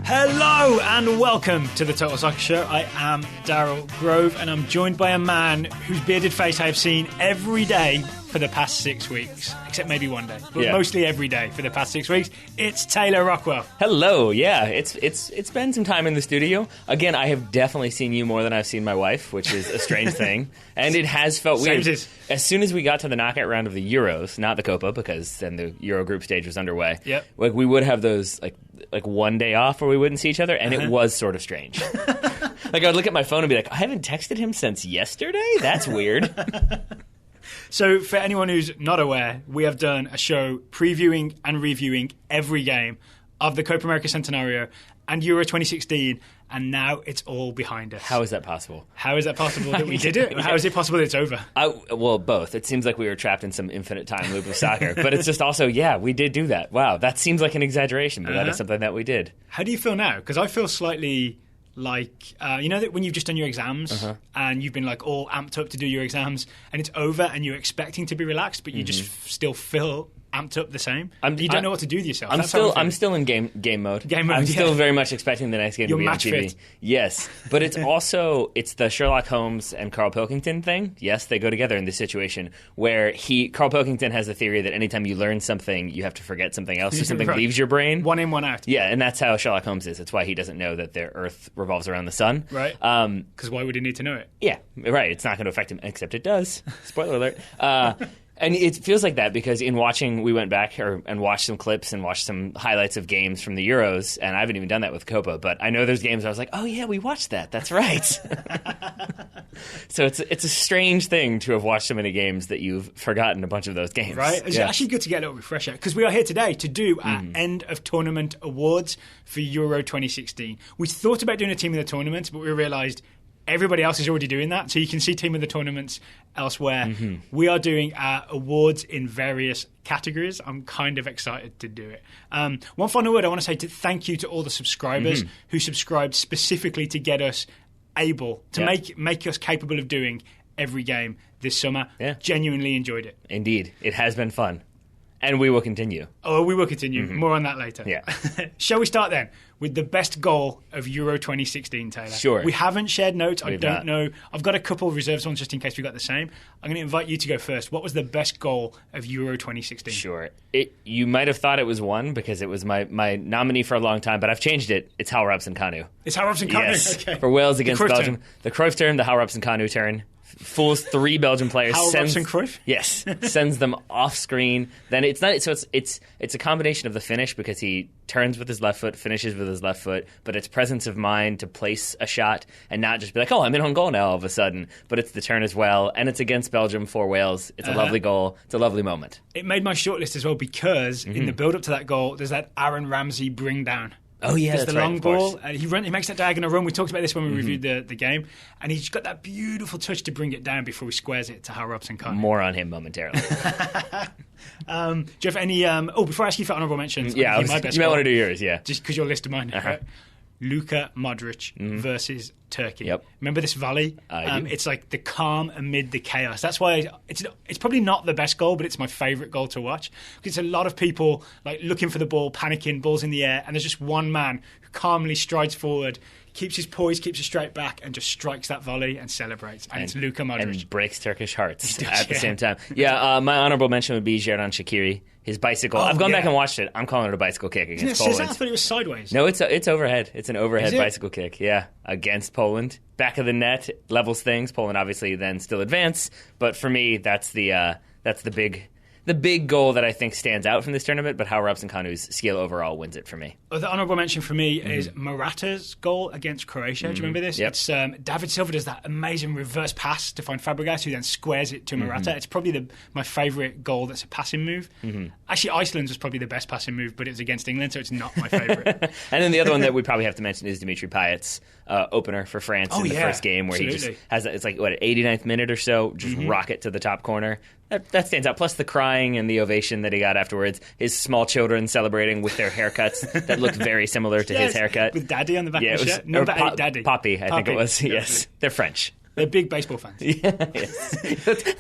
Hello and welcome to the Total Soccer Show. I am Daryl Grove and I'm joined by a man whose bearded face I have seen every day for the past 6 weeks, except maybe one day, but mostly every day for the past 6 weeks. It's Taylor Rockwell. Hello, yeah, it's been some time in the studio. Again, I have definitely seen you more than I've seen my wife, which is a strange thing, and it has felt weird. As soon as we got to the knockout round of the Euros, not the Copa, because then the Euro group stage was underway. Yep. Like we would have those like one day off where we wouldn't see each other, and it was sort of strange. Like I would look at my phone and be like, I haven't texted him since yesterday? That's weird. So for anyone who's not aware, we have done a show previewing and reviewing every game of the Copa America Centenario and Euro 2016, and now it's all behind us. How is that possible? How is that possible that we did it? How is it possible that it's over? Well, both. It seems like we were trapped in some infinite time loop of soccer, but it's just also, we did do that. Wow, that seems like an exaggeration, but that is something that we did. How do you feel now? Because I feel slightly like, you know that when you've just done your exams and you've been like all amped up to do your exams and it's over and you're expecting to be relaxed, but you just still feel amped up the same. You don't know what to do with yourself. I'm still in game mode. I'm still very much expecting the next game to be on TV. Fit. Yes, but it's also the Sherlock Holmes and Carl Pilkington thing. Yes, they go together in this situation where Carl Pilkington has the theory that anytime you learn something, you have to forget something else, so something leaves your brain. One in, one out. Yeah, and that's how Sherlock Holmes is. It's why he doesn't know that the Earth revolves around the sun. Right. Because why would he need to know it? Yeah, right. It's not going to affect him, except it does. Spoiler alert. And it feels like that because in watching, we went back and watched some clips and watched some highlights of games from the Euros, and I haven't even done that with Copa, but I know there's games where I was like, oh yeah, we watched that. That's right. So it's a strange thing to have watched so many games that you've forgotten a bunch of those games. Right. It's actually good to get a little refresher because we are here today to do our end of tournament awards for Euro 2016. We thought about doing a team of the tournament, but we realised everybody else is already doing that, so you can see team of the tournaments elsewhere. We are doing our awards in various categories. I'm kind of excited to do it. One final word I want to say thank you to all the subscribers who subscribed specifically to get us able to make us capable of doing every game this summer. Yeah. Genuinely enjoyed it. Indeed. It has been fun. And we will continue. Oh, we will continue. More on that later. Yeah. Shall we start then with the best goal of Euro 2016, Taylor? Sure. We haven't shared notes. I don't not. know. I've got a couple of reserves ones just in case we got the same. I'm going to invite you to go first. What was the best goal of Euro 2016? Sure. You might have thought it was one because it was my nominee for a long time, but I've changed it. It's Hal Robson-Kanu. It's Hal Robson-Kanu? Yes. Okay. For Wales against Cruyff Belgium. turn. The Cruyff turn, the Hal Robson-Kanu turn. Fools 3 Belgian players. Hal Robson-Cruyff? Yes, sends them off screen. Then it's not. So it's a combination of the finish because he turns with his left foot, finishes with his left foot, but it's presence of mind to place a shot and not just be like, oh, I'm in on goal now all of a sudden. But it's the turn as well, and it's against Belgium for Wales. It's a lovely goal. It's a lovely moment. It made my shortlist as well because in the build up to that goal, there's that Aaron Ramsey bring down. Oh, yeah, there's that's the right, long of course. ball. He makes that diagonal run. We talked about this when we reviewed the game. And he's got that beautiful touch to bring it down before he squares it to Hal Robson-Kanu. More on him momentarily. Do you have any... before I ask you for honourable mentions... You might want to do yours, yeah. Just because your list of mine... Right? Luka Modric versus Turkey. Yep. Remember this volley? I do. It's like the calm amid the chaos. That's why it's probably not the best goal, but it's my favourite goal to watch. Because it's a lot of people like looking for the ball, panicking, balls in the air, and there's just one man who calmly strides forward, keeps his poise, keeps it straight back, and just strikes that volley and celebrates. And it's Luka Modric. And breaks Turkish hearts at the same time. Yeah, my honourable mention would be Xherdan Shaqiri. His bicycle. I've gone back and watched it. I'm calling it a bicycle kick against Poland. I thought it was sideways. No, it's overhead. It's an overhead bicycle kick. Yeah, against Poland. Back of the net, levels things. Poland obviously then still advance, but for me, that's the big goal that I think stands out from this tournament, but Hal Robson-Kanu's skill overall wins it for me. The honourable mention for me is Morata's goal against Croatia. Do you remember this? Yep. It's David Silva does that amazing reverse pass to find Fabregas, who then squares it to Morata. It's probably my favourite goal that's a passing move. Actually, Iceland's was probably the best passing move, but it was against England, so it's not my favourite. And then the other one that we probably have to mention is Dimitri Payet's opener for France in the first game, where he just has it's like, 89th minute or so, just rocket to the top corner. That stands out. Plus the crying and the ovation that he got afterwards. His small children celebrating with their haircuts that looked very similar to his haircut. With Daddy on the back of the shirt? No, Daddy. Poppy, I think it was. Yes. They're French. They're big baseball fans. Yes.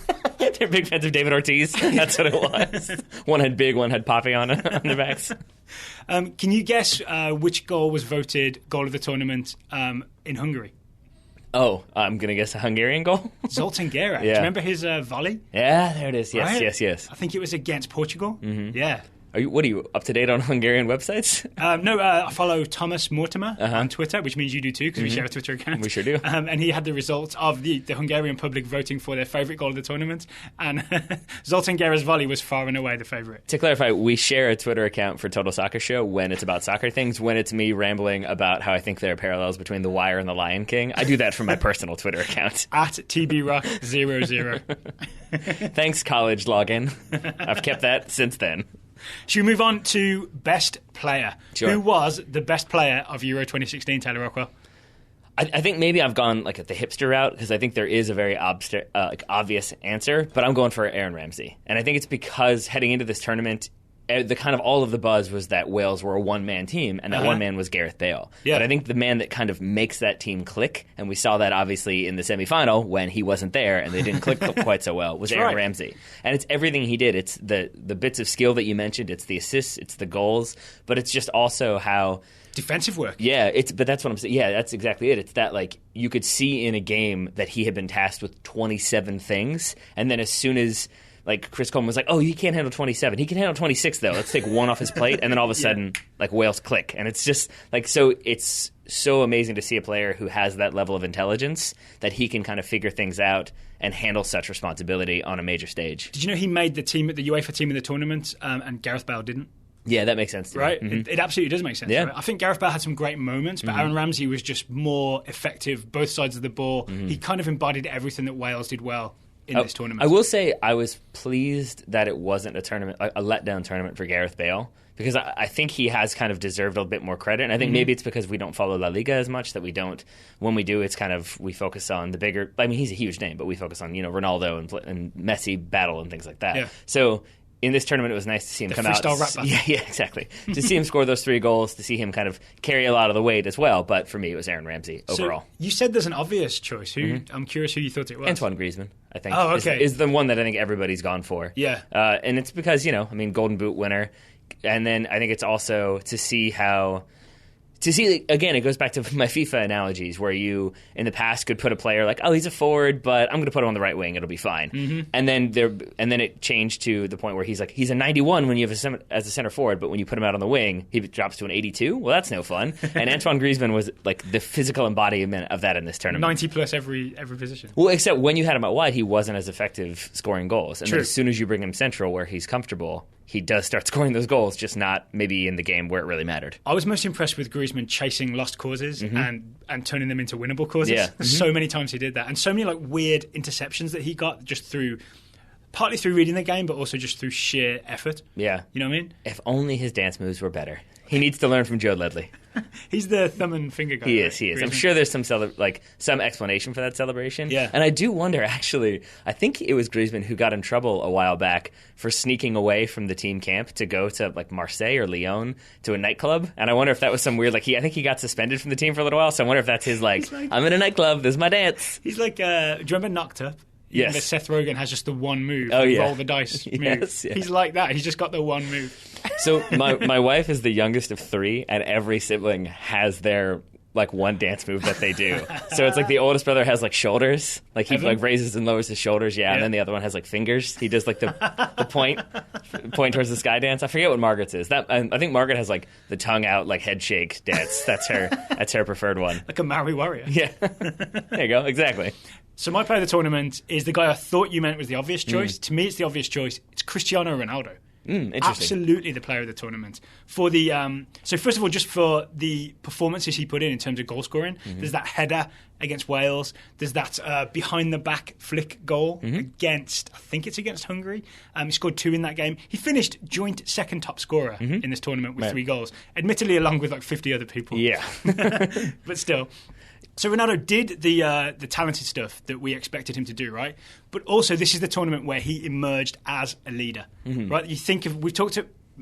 They're big fans of David Ortiz. That's what it was. One had big, one had Poppy on their backs. Can you guess which goal was voted goal of the tournament in Hungary? Oh, I'm going to guess a Hungarian goal. Zoltán Gera. Yeah. Do you remember his volley? Yeah, there it is. Yes, Right? yes. I think it was against Portugal. Mm-hmm. Yeah. What are you, up to date on Hungarian websites? No, I follow Thomas Mortimer on Twitter, which means you do too, because we share a Twitter account. We sure do. And he had the results of the Hungarian public voting for their favourite goal of the tournament, and Zoltán Gera's volley was far and away the favourite. To clarify, we share a Twitter account for Total Soccer Show when it's about soccer things. When it's me rambling about how I think there are parallels between The Wire and The Lion King, I do that from my personal Twitter account. At TBRock00. Thanks, college login. I've kept that since then. Should we move on to best player? Sure. Who was the best player of Euro 2016, Taylor Rockwell? I think maybe I've gone like at the hipster route because I think there is a very obvious answer, but I'm going for Aaron Ramsey. And I think it's because heading into this tournament, the kind of all of the buzz was that Wales were a one-man team, and that one man was Gareth Bale. Yeah. But I think the man that kind of makes that team click, and we saw that obviously in the semifinal when he wasn't there and they didn't click quite so well, was Aaron Ramsey. And it's everything he did. It's the bits of skill that you mentioned. It's the assists. It's the goals. But it's just also how... Defensive work. Yeah, but that's what I'm saying. Yeah, that's exactly it. It's that, like, you could see in a game that he had been tasked with 27 things, and then as soon as... Like, Chris Coleman was like, oh, he can't handle 27. He can handle 26, though. Let's take one off his plate. And then all of a sudden, like, Wales click. And it's just, like, so it's so amazing to see a player who has that level of intelligence that he can kind of figure things out and handle such responsibility on a major stage. Did you know he made the UEFA team in the tournament and Gareth Bale didn't? Yeah, that makes sense to right? me. Mm-hmm. It absolutely does make sense. Yeah. Right? I think Gareth Bale had some great moments, but Aaron Ramsey was just more effective, both sides of the ball. He kind of embodied everything that Wales did well in this tournament. I will say I was pleased that it wasn't a letdown tournament for Gareth Bale, because I think he has kind of deserved a bit more credit. And I think maybe it's because we don't follow La Liga as much that we don't. When we do, it's kind of we focus on the bigger. I mean, he's a huge name, but we focus on Ronaldo and Messi battle and things like that. Yeah. So. In this tournament, it was nice to see him come out. Freestyle rap battle. Yeah, exactly. To see him score those 3 goals, to see him kind of carry a lot of the weight as well. But for me, it was Aaron Ramsey overall. So you said there's an obvious choice. Who I'm curious who you thought it was. Antoine Griezmann, I think. Oh, okay. Is the one that I think everybody's gone for. Yeah. And it's because, Golden Boot winner. And then I think it's also to see how... again, it goes back to my FIFA analogies where you, in the past, could put a player like, oh, he's a forward, but I'm going to put him on the right wing. It'll be fine. Mm-hmm. And then it changed to the point where he's a 91 when you have as a center forward, but when you put him out on the wing, he drops to an 82. Well, that's no fun. And Antoine Griezmann was like the physical embodiment of that in this tournament. 90 plus every position. Well, except when you had him out wide, he wasn't as effective scoring goals. And True. then as soon as you bring him central where he's comfortable, he does start scoring those goals, just not maybe in the game where it really mattered. I was most impressed with Griezmann chasing lost causes and turning them into winnable causes. Yeah. So many times he did that. And so many like weird interceptions that he got just partly through reading the game, but also just through sheer effort. Yeah. You know what I mean? If only his dance moves were better. He needs to learn from Joe Ledley. He's the thumb and finger guy. He right? is. I'm Griezmann. sure there's some explanation for that celebration. Yeah. And I do wonder, actually, I think it was Griezmann who got in trouble a while back for sneaking away from the team camp to go to like Marseille or Lyon to a nightclub. And I wonder if that was some weird, I think he got suspended from the team for a little while. So I wonder if that's his I'm in a nightclub, this is my dance. He's like, do you remember Knocked Up? Yes. Remember Seth Rogen has just the one move. Oh, yeah. Roll the dice move. Yes, yeah. He's like that. He's just got the one move. So my wife is the youngest of 3, and every sibling has their one dance move that they do. So it's like the oldest brother has shoulders, he Evan? raises and lowers his shoulders, and then the other one has fingers. He does the point towards the sky dance. I forget what Margaret's is. I think Margaret has the tongue out head shake dance. That's her preferred one. Like a Maori warrior. Yeah, there you go. Exactly. So my player of the tournament is the guy I thought you meant was the obvious choice. To me, it's the obvious choice. It's Cristiano Ronaldo. Interesting. Absolutely the player of the tournament. For the so first of all, just for the performances he put in terms of goal scoring, there's that header against Wales. There's that behind the back flick goal against Hungary. He scored 2 in that game. He finished joint second top scorer in this tournament with 3 goals, admittedly along with 50 other people. Yeah, but still. So Ronaldo did the talented stuff that we expected him to do, right? But also, this is the tournament where he emerged as a leader, right? You think of we've talked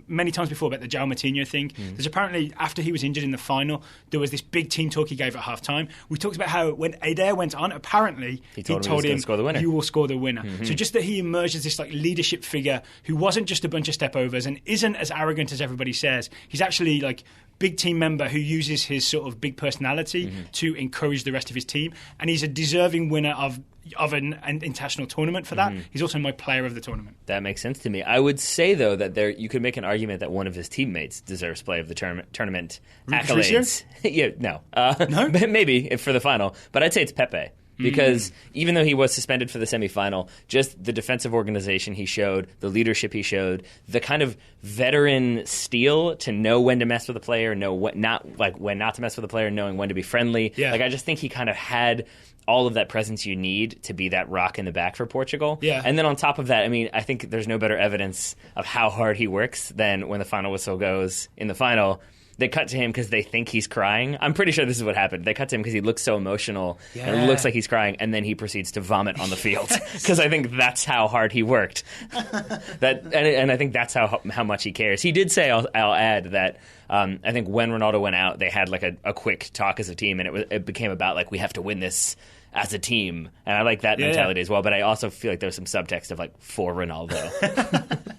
many times before about the João Moutinho thing. There's apparently, after he was injured in the final, there was this big team talk he gave at half-time. We talked about how when Adair went on, apparently he told him score the winner. You will score the winner. So just that he emerged as this like leadership figure who wasn't just a bunch of step-overs and isn't as arrogant as everybody says. He's actually like big team member who uses his sort of big personality to encourage the rest of his team. And he's a deserving winner of an international tournament for that. He's also my player of the tournament. That makes sense to me. I would say, though, that you could make an argument that one of his teammates deserves play of the tournament accolades. Yeah, no. No? Maybe for the final. But I'd say it's Pepe. Because even though he was suspended for the semifinal, just the defensive organization he showed, the leadership he showed, the kind of veteran steel to know when to mess with a player, know when not to mess with a player, knowing when to be friendly. Yeah. Like I just think he kind of had all of that presence you need to be that rock in the back for Portugal. Yeah. And then on top of that, I mean, I think there's no better evidence of how hard he works than when the final whistle goes in the final. They cut to him because they think he's crying. I'm pretty sure this is what happened. They cut to him because he looks so emotional and it looks like he's crying, and then he proceeds to vomit on the field because I think that's how hard he worked. And I think that's how much he cares. He did say, I'll add that I think when Ronaldo went out, they had like a quick talk as a team, and it became about like we have to win this as a team, and I like that mentality as well. But I also feel like there's some subtext of like for Ronaldo.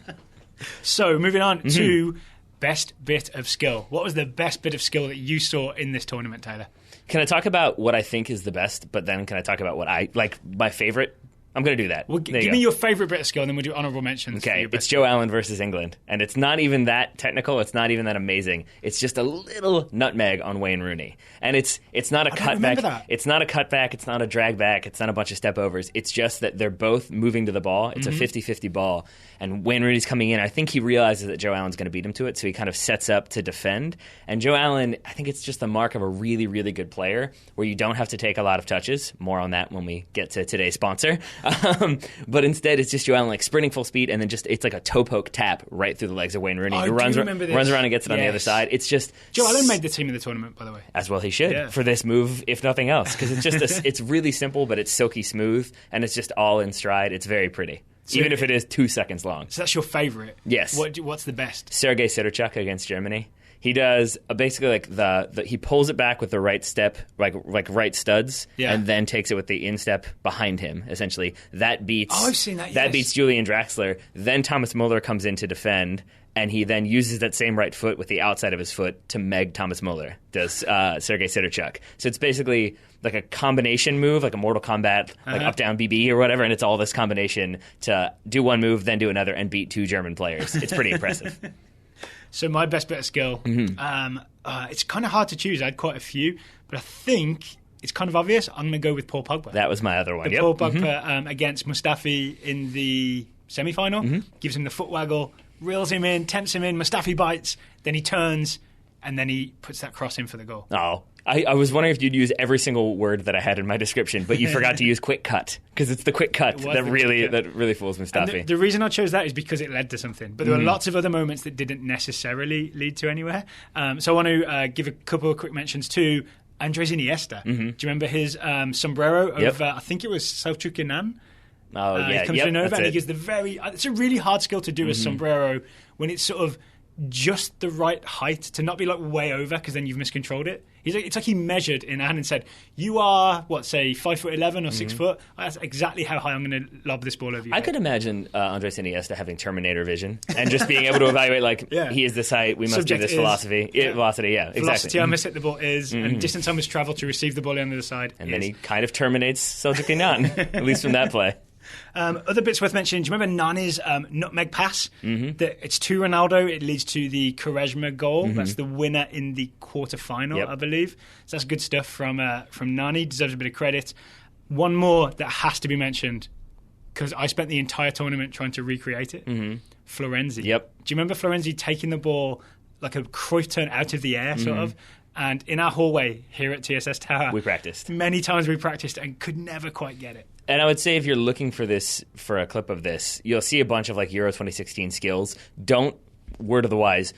So moving on to best bit of skill. What was the best bit of skill that you saw in this tournament, Tyler? Can I talk about what I think is the best, but then can I talk about what I like my favorite? I'm going to do that. Well, give me your favourite bit of skill, and then we'll do honourable mentions. Okay, it's Joe Allen versus England, and it's not even that technical. It's not even that amazing. It's just a little nutmeg on Wayne Rooney, and it's not a cutback. It's not a cutback. It's not a drag back. It's not a bunch of step overs. It's just that they're both moving to the ball. It's a 50-50 ball, and Wayne Rooney's coming in. I think he realizes that Joe Allen's going to beat him to it, so he kind of sets up to defend. And Joe Allen, I think it's just the mark of a really, really good player, where you don't have to take a lot of touches. More on that when we get to today's sponsor. But instead, it's just Joe Allen like sprinting full speed, and then it's like a toe poke tap right through the legs of Wayne Rooney. He runs around and gets it on the other side. It's just Joe Allen made the team of the tournament, by the way. As well he should for this move, if nothing else, because it's just it's really simple, but it's silky smooth, and it's just all in stride. It's very pretty. So even if it is 2 seconds long. So that's your favourite? Yes. What's the best? Sergei Sidorchuk against Germany. He does basically like the he pulls it back with the right step, like right studs, and then takes it with the instep behind him. Essentially, that beats. Oh, I've seen that. That beats Julian Draxler. Then Thomas Muller comes in to defend, and he then uses that same right foot with the outside of his foot to meg Thomas Muller. Does Sergei Sidorchuk? So it's basically like a combination move, like a Mortal Kombat, like up down BB or whatever, and it's all this combination to do one move, then do another, and beat 2 German players. It's pretty impressive. So my best bit of skill, it's kind of hard to choose. I had quite a few, but I think it's kind of obvious. I'm going to go with Paul Pogba. That was my other one. Paul Pogba against Mustafi in the semi-final, gives him the foot waggle, reels him in, tempts him in, Mustafi bites, then he turns, and then he puts that cross in for the goal. Oh, I was wondering if you'd use every single word that I had in my description, but you forgot to use quick cut, because it's the quick cut that really fools Mustafi. The reason I chose that is because it led to something, but there were lots of other moments that didn't necessarily lead to anywhere. So I want to give a couple of quick mentions to Andres Iniesta. Do you remember his sombrero of, I think it was Selçuk Inan? Oh, yeah. He comes in over and he gives it's a really hard skill to do a sombrero when it's sort of just the right height to not be like way over, because then you've miscontrolled it. It's like he measured in hand and said, "You are say 5'11" or 6 foot. That's exactly how high I'm going to lob this ball over you." I could imagine Andres Iniesta having Terminator vision and just being able to evaluate he is this height. We must do this velocity. Velocity, exactly. Velocity I must hit the ball is, and distance I must travel to receive the ball on the other side. And then he kind of terminates Selçuk Inan, at least from that play. Other bits worth mentioning. Do you remember Nani's nutmeg pass? It's to Ronaldo. It leads to the Quaresma goal. That's the winner in the quarter-final, I believe. So that's good stuff from Nani. Deserves a bit of credit. One more that has to be mentioned, because I spent the entire tournament trying to recreate it. Florenzi. Yep. Do you remember Florenzi taking the ball like a Cruyff turn out of the air, sort of? And in our hallway here at TSS Tower, we practiced. Many times we practiced and could never quite get it. And I would say if you're looking for a clip of this, you'll see a bunch of like Euro 2016 skills. Don't, word of the wise,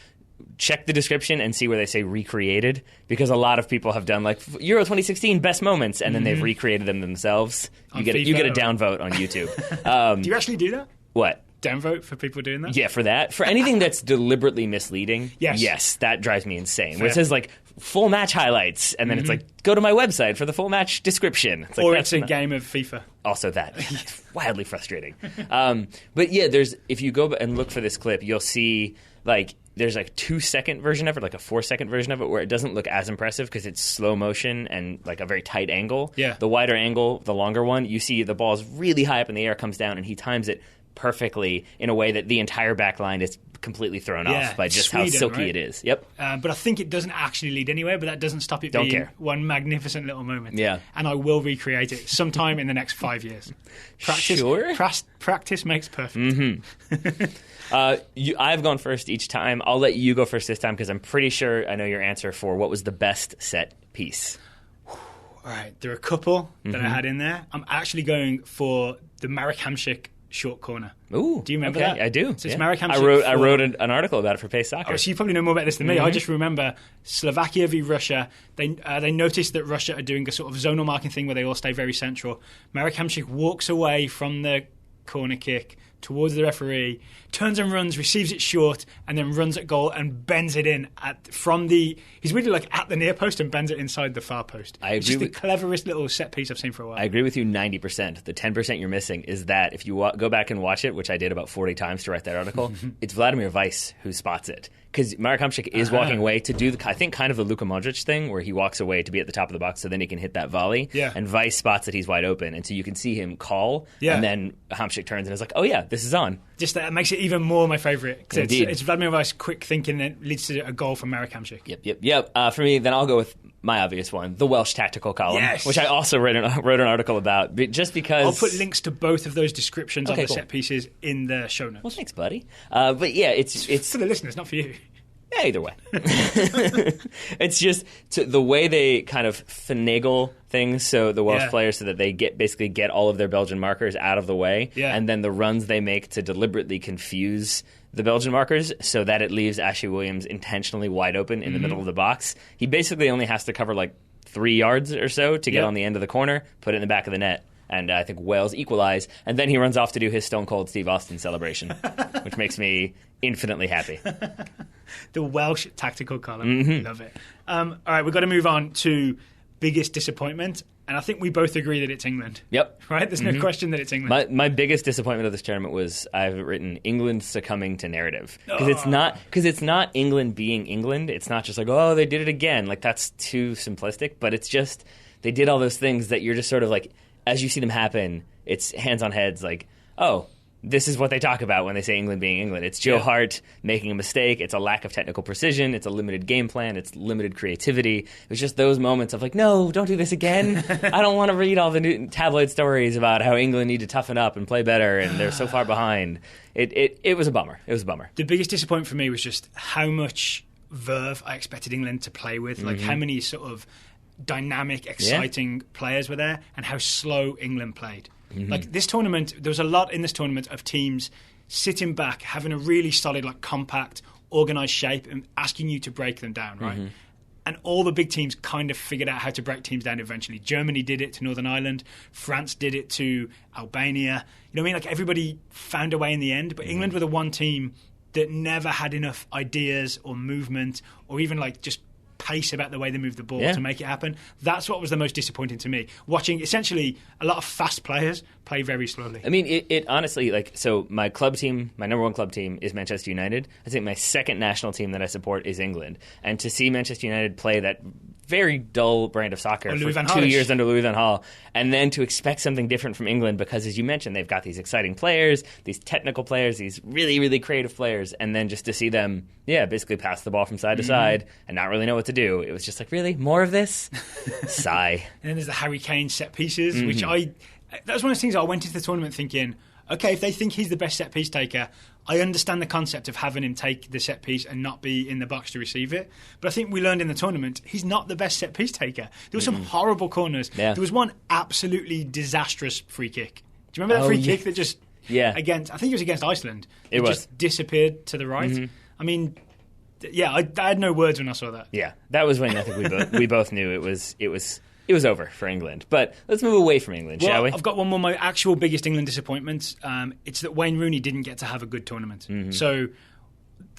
check the description and see where they say recreated, because a lot of people have done like Euro 2016 best moments, and then they've recreated them themselves. You get a downvote on YouTube. Do you actually do that? What? downvote for people doing that? Yeah, for that. For anything that's deliberately misleading, Yes. that drives me insane. Fair. Where it says, like, full match highlights, and then it's like, go to my website for the full match description. It's like, Or that's it's a not- game of FIFA. Also that. It's wildly frustrating. But yeah, if you go and look for this clip, you'll see, like, there's like a 2-second version of it, like a 4-second version of it, where it doesn't look as impressive because it's slow motion and like a very tight angle. Yeah. The wider angle, the longer one, you see the ball's really high up in the air, comes down, and he times it perfectly in a way that the entire back line is completely thrown Yeah, off by just how Sweden, silky right? it is. Yep. But I think it doesn't actually lead anywhere, but that doesn't stop it Don't being care. one magnificent little moment. Yeah. And I will recreate it sometime in the next 5 years. Practice, Sure. Practice makes perfect. I've gone first each time. I'll let you go first this time because I'm pretty sure I know your answer for what was the best set piece. All right, there are a couple that Mm-hmm. I had in there. I'm actually going for the Marek Hamšík short corner. Ooh, Do you remember okay, that? I do. So it's yeah. Marek I Hamšík wrote for- an article about it for Pace Soccer. Oh, so you probably know more about this than me. Mm-hmm. I just remember Slovakia v Russia. They noticed that Russia are doing a sort of zonal marking thing where they all stay very central. Marek Hamšík walks away from the corner kick towards the referee, turns and runs, receives it short, and then runs at goal and bends it in he's really like at the near post and bends it inside the far post. I It's agree just the with- cleverest little set piece I've seen for a while. I agree with you 90%. The 10% you're missing is that if you go back and watch it, which I did about 40 times to write that article, it's Vladimir Weiss who spots it. Because Marek Hamšík is walking away to do, I think, kind of the Luka Modric thing, where he walks away to be at the top of the box so then he can hit that volley. Yeah. And Weiss spots that he's wide open. And so you can see him call. Yeah. And then Hamšík turns and is like, oh, yeah, this is on. Just that makes it even more my favourite. 'Cause Indeed. it's Vladimir Weiss quick thinking that leads to a goal from Marek Hamšík. Yep. For me, then I'll go with my obvious one, the Welsh tactical column, Yes. which I also wrote an article about, just because. I'll put links to both of those descriptions Okay, of the cool. set pieces in the show notes. Well, thanks, buddy. But yeah, it's For the listeners, not for you. yeah, either way. It's just the way they kind of finagle things, so the Welsh Yeah. players, so that they basically get all of their Belgian markers out of the way, Yeah. and then the runs they make to deliberately confuse the Belgian markers so that it leaves Ashley Williams intentionally wide open in the middle of the box. He basically only has to cover like 3 yards or so to get Yep. on the end of the corner, put it in the back of the net. And I think Wales equalize, and then he runs off to do his Stone Cold Steve Austin celebration, which makes me infinitely happy. The Welsh tactical column. Love it. All right, we've got to move on to biggest disappointment. And I think we both agree that it's England. Yep. Right? There's no question that it's England. My biggest disappointment of this tournament was I've written England succumbing to narrative, because it's not England being England. It's not just like, oh, they did it again. Like, that's too simplistic. But it's just they did all those things that you're just sort of like, as you see them happen, it's hands on heads. Like, oh, this is what they talk about when they say England being England. It's Joe Yeah. Hart making a mistake. It's a lack of technical precision. It's a limited game plan. It's limited creativity. It was just those moments of like, no, don't do this again. I don't want to read all the new tabloid stories about how England need to toughen up and play better and they're so far behind. It was a bummer. It was a bummer. The biggest disappointment for me was just how much verve I expected England to play with. Like how many sort of dynamic, exciting players were there and how slow England played. Like this tournament, there was a lot in this tournament of teams sitting back, having a really solid, like compact, organised shape and asking you to break them down, right? And all the big teams kind of figured out how to break teams down eventually. Germany did it to Northern Ireland. France did it to Albania. You know what I mean? Like everybody found a way in the end. But England were the one team that never had enough ideas or movement or even like just pace about the way they moved the ball to make it happen. That's what was the most disappointing to me. Watching essentially a lot of fast players play very slowly. I mean, it honestly, like, so my club team, my number one club team is Manchester United. I think my second national team that I support is England. And to see Manchester United play that very dull brand of soccer Louis for van 2 Gaal. years under Louis van Gaal, and then to expect something different from England because, as you mentioned, they've got these exciting players, these technical players, these really, really creative players, and then just to see them, basically pass the ball from side to side and not really know what to do. It was just like, really? More of this? Sigh. And then there's the Harry Kane set pieces, which that was one of those things I went into the tournament thinking, okay, if they think he's the best set piece taker, I understand the concept of having him take the set piece and not be in the box to receive it. But I think we learned in the tournament, he's not the best set piece taker. There were some horrible corners. Yeah. There was one absolutely disastrous free kick. Do you remember that free kick that just against? I think it was against Iceland. It was. Just disappeared to the right. I mean, I had no words when I saw that. Yeah, that was when I think we both knew it was it was over for England. But let's move away from England, shall we? I've got one more. My actual biggest England disappointment. It's that Wayne Rooney didn't get to have a good tournament. So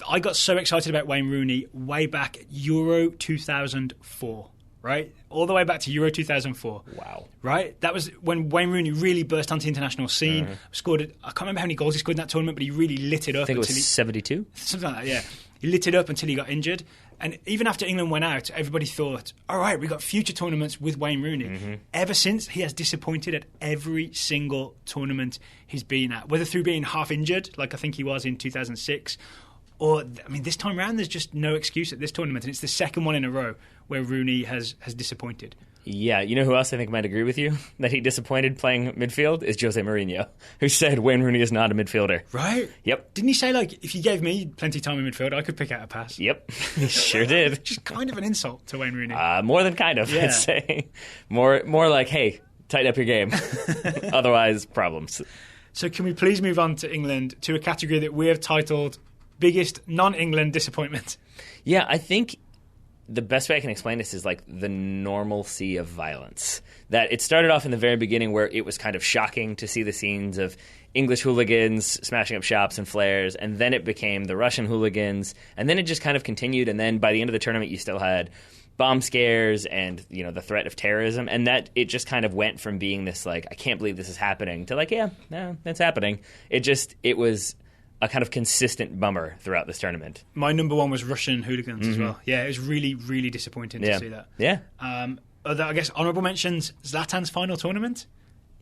I got so excited about Wayne Rooney way back at Euro 2004. Right? All the way back to Euro 2004. Wow. Right? That was when Wayne Rooney really burst onto the international scene. Scored, I can't remember how many goals he scored in that tournament, but he really lit it up. I think it was 72? Something like that, yeah. He lit it up until he got injured. And even after England went out, everybody thought, all right, we've got future tournaments with Wayne Rooney. Ever since, he has disappointed at every single tournament he's been at, whether through being half injured, like I think he was in 2006, or, I mean, this time around, there's just no excuse at this tournament. And it's the second one in a row where Rooney has disappointed. Yeah, you know who else I think might agree with you that he disappointed playing midfield is Jose Mourinho, who said Wayne Rooney is not a midfielder. Right? Yep. Didn't he say, like, if you gave me plenty of time in midfield, I could pick out a pass? Yep, he sure did. Just kind of an insult to Wayne Rooney. More than kind of, Yeah. I'd say. More like, hey, tighten up your game. Otherwise, problems. So can we please move on to England, to a category that we have titled Biggest Non-England Disappointment? Yeah, I think the best way I can explain this is like the normalcy of violence. That it started off in the very beginning where it was kind of shocking to see the scenes of English hooligans smashing up shops and flares, and then it became the Russian hooligans, and then it just kind of continued, and then by the end of the tournament you still had bomb scares and, you know, the threat of terrorism, and that it just kind of went from being this like, I can't believe this is happening, to like, yeah, no, that's happening. It was a kind of consistent bummer throughout this tournament. My number one was Russian hooligans as well. Yeah, it was really, really disappointing to see that. Yeah. Other, I guess, honourable mentions, Zlatan's final tournament.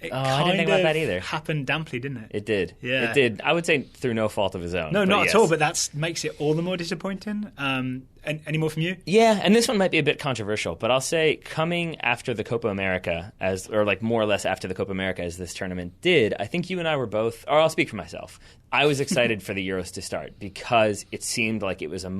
It I didn't think about that either. Happened damply, didn't it? It did. Yeah. It did. I would say through no fault of his own. No, not yes. at all, but that makes it all the more disappointing. Any more from you? Yeah, and this one might be a bit controversial, but I'll say coming after the Copa America, or like more or less after the Copa America as this tournament did, I think you and I were both, or I'll speak for myself, I was excited for the Euros to start because it seemed like it was a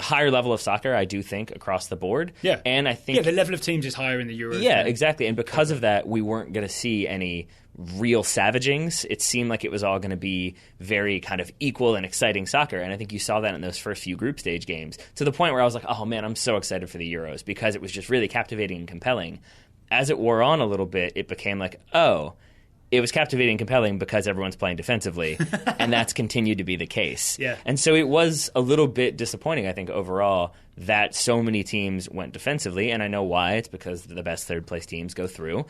higher level of soccer, I do think, across the board. Yeah. And I think the level of teams is higher in the Euros. Yeah, exactly. And because of that, we weren't going to see any real savagings. It seemed like it was all going to be very kind of equal and exciting soccer. And I think you saw that in those first few group stage games, to the point where I was like, oh man, I'm so excited for the Euros, because it was just really captivating and compelling. As it wore on a little bit, it became like, oh, it was captivating and compelling because everyone's playing defensively, and that's continued to be the case. Yeah. And so it was a little bit disappointing, I think, overall, that so many teams went defensively, and I know why. It's because the best third-place teams go through.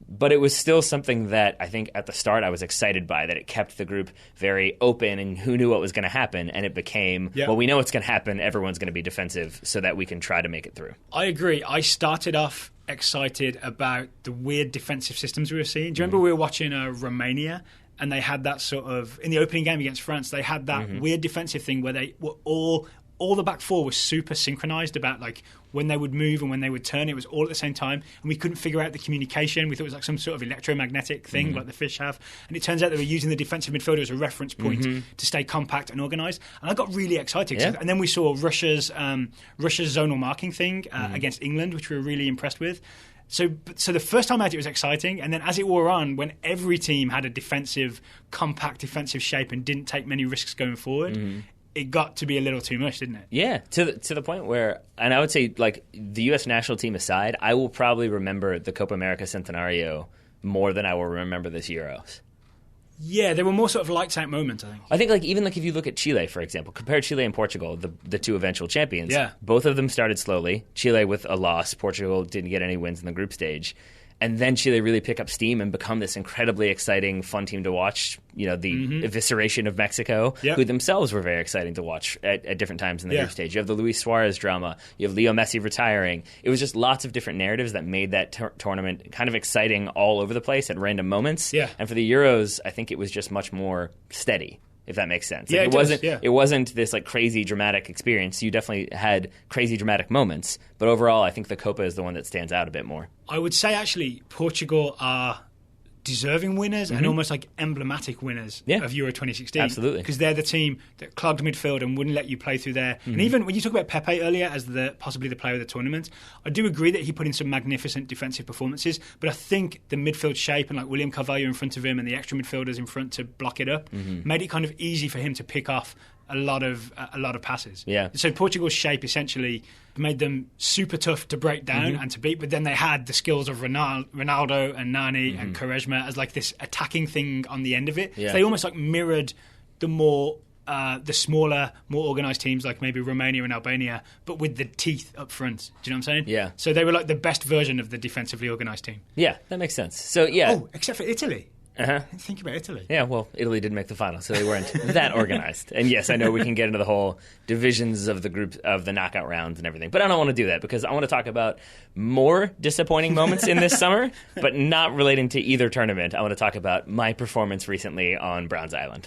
But it was still something that I think at the start I was excited by, that it kept the group very open, and who knew what was going to happen, and it became, well, we know what's going to happen, everyone's going to be defensive so that we can try to make it through. I agree. I started off excited about the weird defensive systems we were seeing. Do you remember we were watching Romania, and they had that sort of, in the opening game against France, they had that weird defensive thing where they were all the back four was super synchronized about like when they would move and when they would turn. It was all at the same time, and we couldn't figure out the communication. We thought it was like some sort of electromagnetic thing like the fish have, and it turns out they were using the defensive midfielder as a reference point to stay compact and organized. And I got really excited. Yeah. And then we saw Russia's zonal marking thing against England, which we were really impressed with. So the first time out it was exciting, and then as it wore on, when every team had a compact defensive shape and didn't take many risks going forward, it got to be a little too much, didn't it? Yeah, to the point where, and I would say, like, the U.S. national team aside, I will probably remember the Copa America Centenario more than I will remember this Euros. Yeah, there were more sort of lights out moments, I think. I think, like, even like if you look at Chile, for example, compare Chile and Portugal, the two eventual champions. Yeah. Both of them started slowly. Chile with a loss. Portugal didn't get any wins in the group stage. And then Chile really pick up steam and become this incredibly exciting, fun team to watch. You know, the evisceration of Mexico, who themselves were very exciting to watch at different times in the group stage. You have the Luis Suarez drama. You have Leo Messi retiring. It was just lots of different narratives that made that tournament kind of exciting all over the place at random moments. Yeah. And for the Euros, I think it was just much more steady, if that makes sense. Yeah, Like, it wasn't this like crazy dramatic experience. You definitely had crazy dramatic moments, but overall I think the Copa is the one that stands out a bit more. I would say actually Portugal are deserving winners and almost like emblematic winners of Euro 2016. Absolutely. Because they're the team that clogged midfield and wouldn't let you play through there. And even when you talk about Pepe earlier as possibly the player of the tournament, I do agree that he put in some magnificent defensive performances, but I think the midfield shape and like William Carvalho in front of him and the extra midfielders in front to block it up made it kind of easy for him to pick off a lot of passes. Yeah. So Portugal's shape essentially made them super tough to break down and to beat, but then they had the skills of Ronaldo and Nani and Quaresma as like this attacking thing on the end of it. Yeah. So they almost like mirrored the smaller, more organised teams like maybe Romania and Albania, but with the teeth up front. Do you know what I'm saying? Yeah. So they were like the best version of the defensively organised team. Yeah, that makes sense. So, yeah. Oh, except for Italy. Uh-huh. Think about Italy. Yeah, well, Italy didn't make the final, so they weren't that organized. And yes, I know we can get into the whole divisions of the group of the knockout rounds and everything, but I don't want to do that because I want to talk about more disappointing moments in this summer, but not relating to either tournament. I want to talk about my performance recently on Browns Island.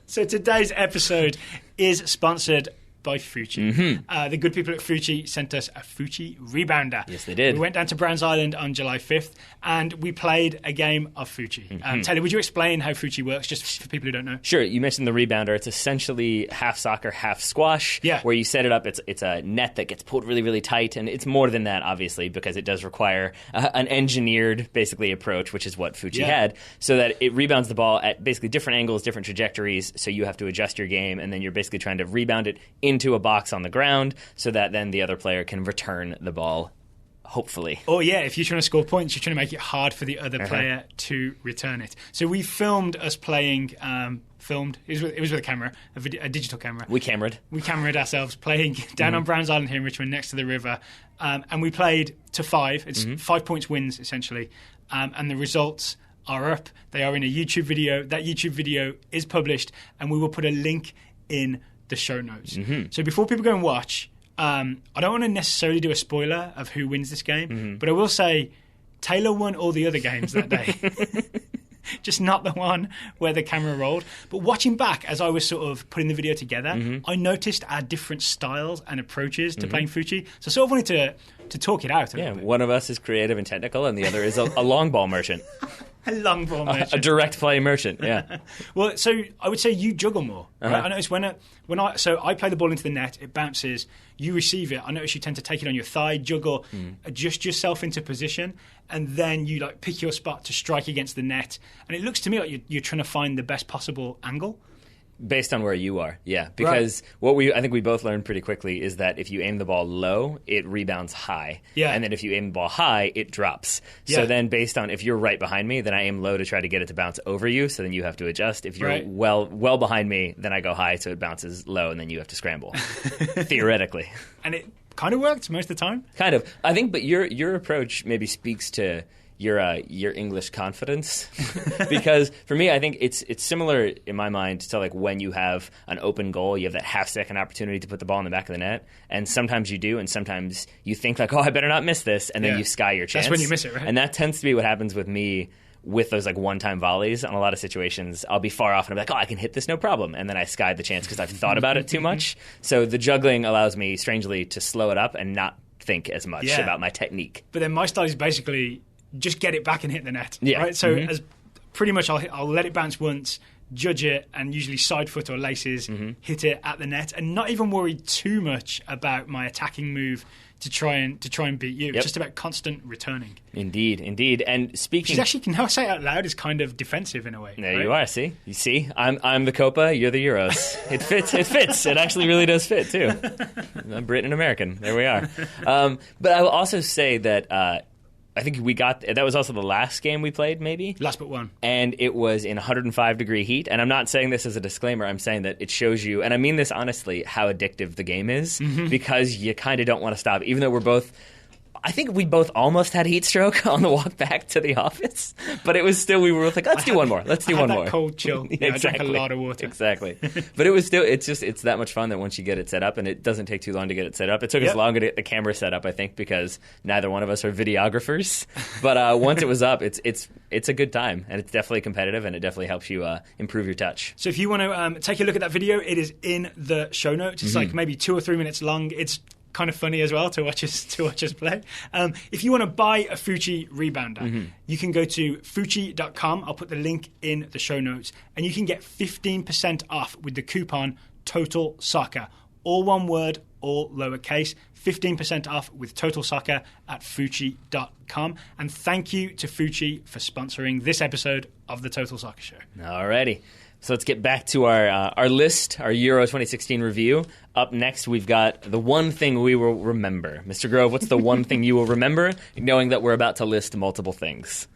So today's episode is sponsored by Fuji. The good people at Fuji sent us a Fuji rebounder. Yes, they did. We went down to Browns Island on July 5th and we played a game of Fuji. Taylor, would you explain how Fuji works, just for people who don't know? Sure. You mentioned the rebounder. It's essentially half soccer, half squash. Yeah. Where you set it up. It's a net that gets pulled really, really tight, and it's more than that, obviously, because it does require an engineered, basically, approach, which is what Fuji had, so that it rebounds the ball at basically different angles, different trajectories. So you have to adjust your game, and then you're basically trying to rebound it into a box on the ground, so that then the other player can return the ball. Hopefully. Oh, yeah, if you're trying to score points, you're trying to make it hard for the other player to return it. So we filmed us playing, it was with a camera, a digital camera. We cameraed ourselves playing down on Browns Island here in Richmond next to the river. And we played to 5. It's 5 points wins, essentially. And the results are up. They are in a YouTube video. That YouTube video is published, and we will put a link in the show notes. So before people go and watch, I don't want to necessarily do a spoiler of who wins this game, but I will say Taylor won all the other games that day. Just not the one where the camera rolled. But watching back as I was sort of putting the video together, I noticed our different styles and approaches to playing Fuji. So I sort of wanted to talk it out a little bit. One of us is creative and technical, and the other is a long ball merchant. A long ball merchant. A direct play merchant, yeah. Well, so I would say you juggle more. Right? I notice when I play the ball into the net, it bounces, you receive it. I notice you tend to take it on your thigh, juggle, adjust yourself into position, and then you like pick your spot to strike against the net. And it looks to me like you're trying to find the best possible angle. Based on where you are, yeah. Because I think we both learned pretty quickly is that if you aim the ball low, it rebounds high. Yeah. And then if you aim the ball high, it drops. Yeah. So then based on if you're right behind me, then I aim low to try to get it to bounce over you, so then you have to adjust. If you're well behind me, then I go high so it bounces low and then you have to scramble. Theoretically. And it kind of worked most of the time? Kind of. I think, but your approach maybe speaks to your English confidence. Because for me, I think it's similar in my mind to like when you have an open goal, you have that half-second opportunity to put the ball in the back of the net, and sometimes you do, and sometimes you think like, oh, I better not miss this, and then you sky your chance. That's when you miss it, right? And that tends to be what happens with me with those like one-time volleys. On a lot of situations, I'll be far off and I'm like, oh, I can hit this, no problem. And then I skied the chance because I've thought about it too much. So the juggling allows me, strangely, to slow it up and not think as much about my technique. But then my style is basically just get it back and hit the net. Yeah. Right? So as pretty much I'll let it bounce once, judge it, and usually side foot or laces, hit it at the net, and not even worry too much about my attacking move to try and beat you. It's just about constant returning. Indeed. And speaking, which actually, can I say it out loud, is kind of defensive in a way. There you are. See, I'm the Copa, you're the Euros. It fits. It actually really does fit too. I'm Brit and American. There we are. But I will also say that. I think that was also the last game we played, maybe? Last but one. And it was in 105-degree heat. And I'm not saying this as a disclaimer. I'm saying that it shows you, and I mean this honestly, how addictive the game is, because you kind of don't want to stop. Even though I think we both almost had heat stroke on the walk back to the office, but it was still, we were like, let's do one more. Let's do one more. Cold chill. Yeah, exactly. I drank a lot of water. Exactly. But it was still, it's that much fun that once you get it set up, and it doesn't take too long to get it set up. It took us longer to get the camera set up, I think, because neither one of us are videographers. But once it was up, it's a good time, and it's definitely competitive, and it definitely helps you improve your touch. So if you want to take a look at that video, it is in the show notes. It's like maybe 2 or 3 minutes long. It's kind of funny as well to watch us play. If you want to buy a Fuji rebounder, you can go to Fuji.com. I'll put the link in the show notes, and you can get 15% off with the coupon Total Soccer. All one word, all lowercase. 15% off with Total Soccer at Fuji.com. And thank you to Fuji for sponsoring this episode of the Total Soccer Show. Alrighty. So let's get back to our list, our Euro 2016 review. Up next, we've got the one thing we will remember. Mr. Grove, what's the one thing you will remember, knowing that we're about to list multiple things?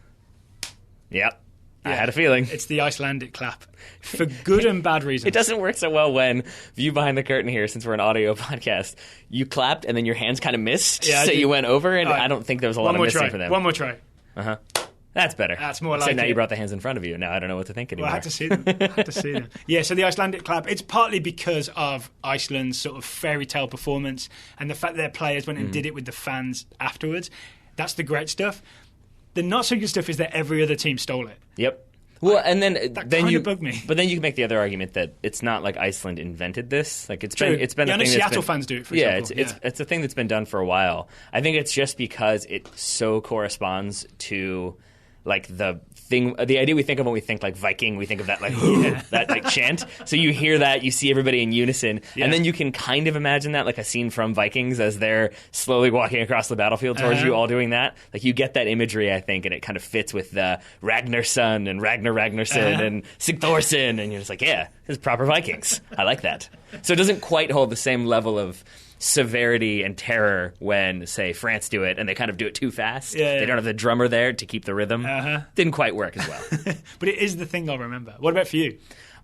Yep. I had a feeling. It's the Icelandic clap. For good and bad reasons. It doesn't work so well when, view behind the curtain here, since we're an audio podcast, you clapped and then your hands kind of missed, so you went over, and I don't think there was a lot of missing for them. One more try. Uh-huh. That's better. That's more like So now it. you brought the hands in front of you. Now I don't know what to think anymore. Well, I had to see them. Yeah, so the Icelandic clap, it's partly because of Iceland's sort of fairy tale performance and the fact that their players went and did it with the fans afterwards. That's the great stuff. The not so good stuff is that every other team stole it. Yep. Well, and then kind you of bugged me. But then you can make the other argument that it's not like Iceland invented this. Like it's True. been a thing I know that's Seattle been, fans do it. For yeah, example. it's a thing that's been done for a while. I think it's just because it so corresponds to like the idea we think of when we think like Viking, we think of that like that like chant. So you hear that, you see everybody in unison, and then you can kind of imagine that like a scene from Vikings as they're slowly walking across the battlefield towards you, all doing that. Like you get that imagery, I think, and it kind of fits with the Ragnarsson and Ragnarsson and Sigthorsson, and you're just like, yeah, this is proper Vikings. I like that. So it doesn't quite hold the same level of severity and terror when, say, France do it and they kind of do it too fast. They don't have the drummer there to keep the rhythm. Didn't quite work as well. But it is the thing I'll remember. What about for you?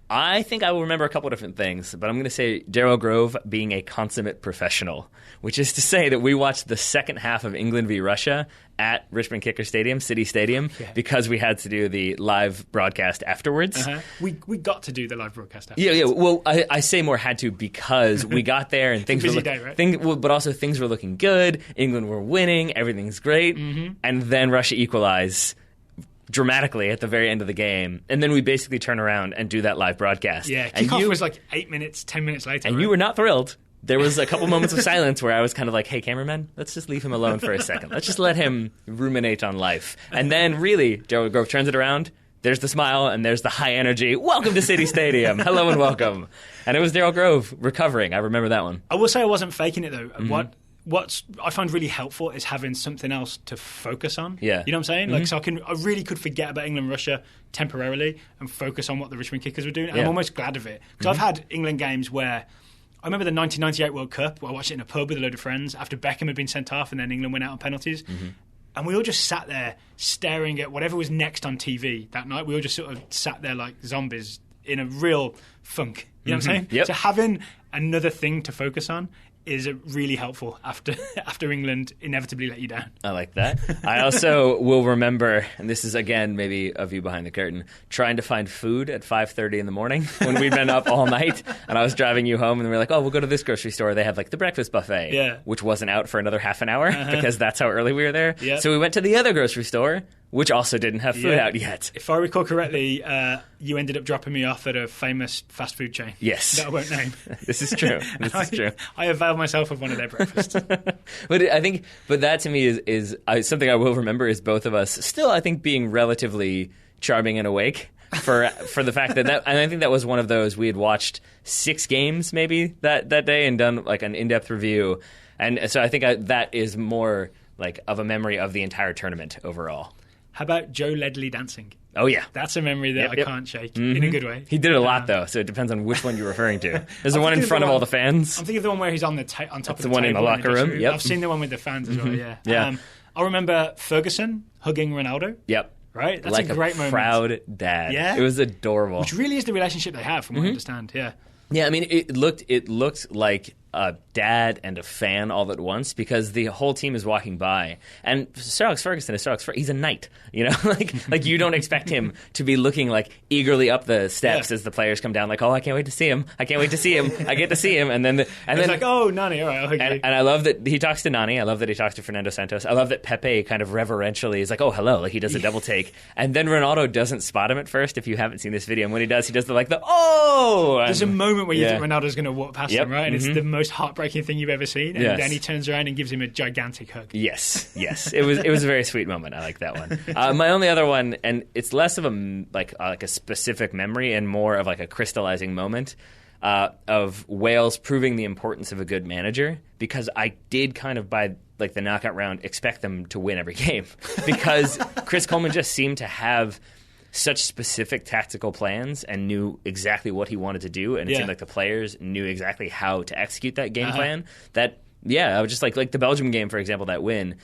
I think I will remember a couple of different things, but I'm going to say Daryl Grove being a consummate professional, which is to say that we watched the second half of England v. Russia at Richmond Kicker Stadium, City Stadium, because we had to do the live broadcast afterwards. We got to do the live broadcast afterwards. Yeah. Well, I say more had to because we got there and things busy were day, right? but also things were looking good. England were winning, everything's great, and then Russia equalized dramatically at the very end of the game, and then we basically turn around and do that live broadcast. Yeah, kickoff was like 8 minutes, 10 minutes later. And you were not thrilled. There was a couple moments of silence where I was kind of like, hey, cameraman, let's just leave him alone for a second. Let's just let him ruminate on life. And then really, Daryl Grove turns it around. There's the smile, and there's the high energy. Welcome to City Stadium. Hello and welcome. And it was Daryl Grove recovering. I remember that one. I will say I wasn't faking it, though. What I find really helpful is having something else to focus on. Yeah. You know what I'm saying? Like, so I really could forget about England Russia temporarily and focus on what the Richmond Kickers were doing. And I'm almost glad of it. Because I've had England games where I remember the 1998 World Cup where I watched it in a pub with a load of friends after Beckham had been sent off and then England went out on penalties. And we all just sat there staring at whatever was next on TV that night. We all just sort of sat there like zombies in a real funk. You know what I'm saying? Yep. So having another thing to focus on is really helpful after England inevitably let you down. I like that. I also will remember, and this is again maybe a view behind the curtain, trying to find food at 5:30 in the morning when we'd been up all night, and I was driving you home, and we were like, oh, we'll go to this grocery store. They have like the breakfast buffet, which wasn't out for another half an hour because that's how early we were there. Yep. So we went to the other grocery store, which also didn't have food out yet. If I recall correctly, you ended up dropping me off at a famous fast food chain. Yes. That I won't name. This is true. This is true. I availed myself of one of their breakfasts. But that to me is something I will remember is both of us still, I think, being relatively charming and awake for the fact that and I think that was one of those we had watched 6 games maybe that day and done like an in-depth review. And so I think that is more like of a memory of the entire tournament overall. How about Joe Ledley dancing? Oh, yeah. That's a memory that I can't shake in a good way. He did it a lot, though, so it depends on which one you're referring to. There's the one in front of all the fans. I'm thinking of the one where he's on top of the table. The one in the locker room, yep. I've seen the one with the fans as well, yeah. Yeah. I remember Ferguson hugging Ronaldo. Yep. Right? That's like a great moment. Proud dad. Yeah. It was adorable. Which really is the relationship they have, from what I understand, yeah. Yeah, I mean, it looked like a dad and a fan all at once because the whole team is walking by, and Sir Alex Ferguson is Sir Alex Ferguson. He's a knight, you know, like you don't expect him to be looking like eagerly up the steps as the players come down, like, oh, I can't wait to see him, I get to see him, and then like, oh, Nani, all right, I'll hug you. And I love that he talks to Nani. I love that he talks to Fernando Santos. I love that Pepe kind of reverentially is like, oh, hello, like he does a double take, and then Ronaldo doesn't spot him at first. If you haven't seen this video, and when he does the oh. There's a moment where you think Ronaldo's going to walk past him, right? And it's the most heartbreaking thing you've ever seen. And then he turns around and gives him a gigantic hug. Yes. It was a very sweet moment. I like that one. My only other one, and it's less of a specific memory and more of like a crystallizing moment of Wales proving the importance of a good manager, because I did kind of by like the knockout round expect them to win every game because Chris Coleman just seemed to have such specific tactical plans and knew exactly what he wanted to do, and it seemed like the players knew exactly how to execute that game plan. That, I was just like the Belgium game, for example, that win.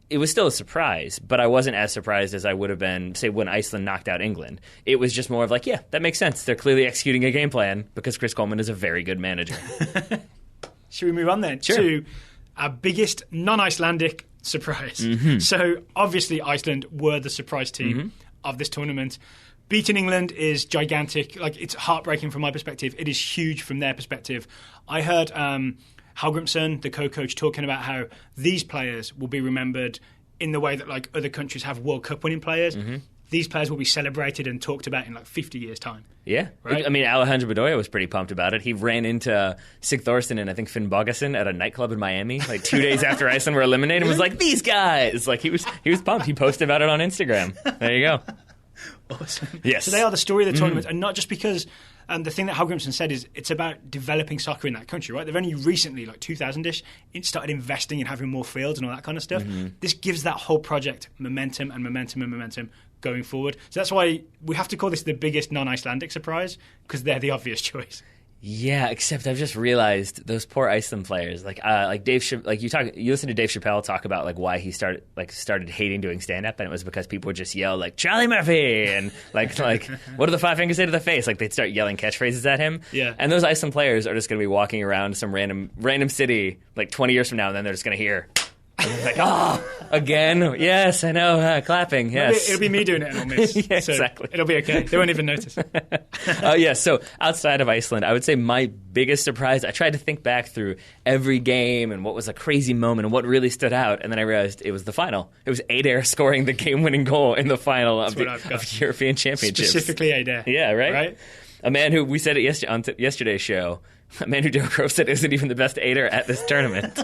It was still a surprise, but I wasn't as surprised as I would have been, say, when Iceland knocked out England. It was just more of like, yeah, that makes sense. They're clearly executing a game plan because Chris Coleman is a very good manager. Should we move on then to our biggest non-Icelandic surprise? So obviously Iceland were the surprise team of this tournament. Beating England is gigantic. Like, it's heartbreaking from my perspective. It is huge from their perspective. I heard Hallgrimsson, the co-coach, talking about how these players will be remembered in the way that like other countries have World Cup winning players. These players will be celebrated and talked about in like 50 years' time. Yeah. Right? I mean, Alejandro Bedoya was pretty pumped about it. He ran into Sig Thorsten and I think Finn Bogason at a nightclub in Miami like 2 days after Iceland were eliminated and was like, these guys! Like, he was pumped. He posted about it on Instagram. There you go. Awesome. Yes. So they are the story of the tournament, and not just because the thing that Hallgrimsson said is it's about developing soccer in that country, right? They've only recently, like 2000-ish, started investing in having more fields and all that kind of stuff. This gives that whole project momentum going forward. So that's why we have to call this the biggest non-Icelandic surprise, because they're the obvious choice. Yeah, except I've just realized those poor Iceland players. Like Dave, you listen to Dave Chappelle talk about like why he started hating doing stand up, and it was because people would just yell like Charlie Murphy and like what do the five fingers say to the face? Like they'd start yelling catchphrases at him. Yeah. And those Iceland players are just going to be walking around some random city like 20 years from now, and then they're just going to hear. Like, again? Yes, I know. Clapping, yes. It'll be me doing it and I'll miss. Yeah, exactly. It'll be okay. They won't even notice. So outside of Iceland, I would say my biggest surprise, I tried to think back through every game and what was a crazy moment and what really stood out, and then I realized it was the final. It was Adair scoring the game-winning goal in the final of the European Championships. Specifically Adair. Yeah, right? A man who, we said it on yesterday's show, a man who Derek Grove said isn't even the best Adair at this tournament.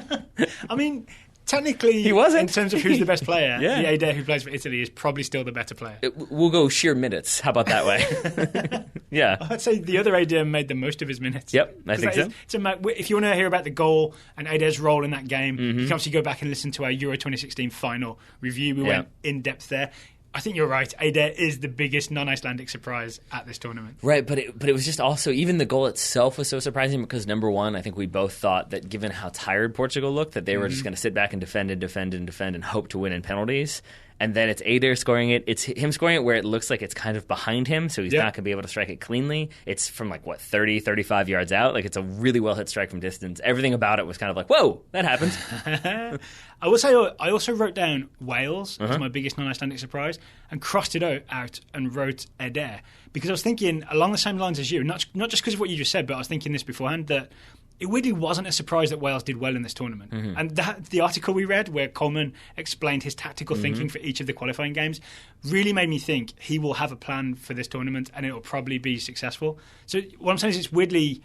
I mean... Technically, he wasn't. In terms of who's the best player, the Adair who plays for Italy is probably still the better player. We'll go sheer minutes. How about that way? Yeah. I'd say the other Adair made the most of his minutes. Yep, I think so. If you want to hear about the goal and Adair's role in that game, you can obviously go back and listen to our Euro 2016 final review. We went in depth there. I think you're right. Adair is the biggest non-Icelandic surprise at this tournament. Right, but it was just also, even the goal itself was so surprising because, number one, I think we both thought that given how tired Portugal looked, that they were just going to sit back and defend and hope to win in penalties. And then it's Adair scoring it. It's him scoring it where it looks like it's kind of behind him, so he's not going to be able to strike it cleanly. It's from 30, 35 yards out. Like, it's a really well-hit strike from distance. Everything about it was kind of like, whoa, that happened. I will say I also wrote down Wales as my biggest non-Icelandic surprise and crossed it out and wrote Adair. Because I was thinking along the same lines as you, not just because of what you just said, but I was thinking this beforehand, that it really wasn't a surprise that Wales did well in this tournament. And the article we read where Coleman explained his tactical thinking for each of the qualifying games really made me think he will have a plan for this tournament and it will probably be successful. So what I'm saying is it's weirdly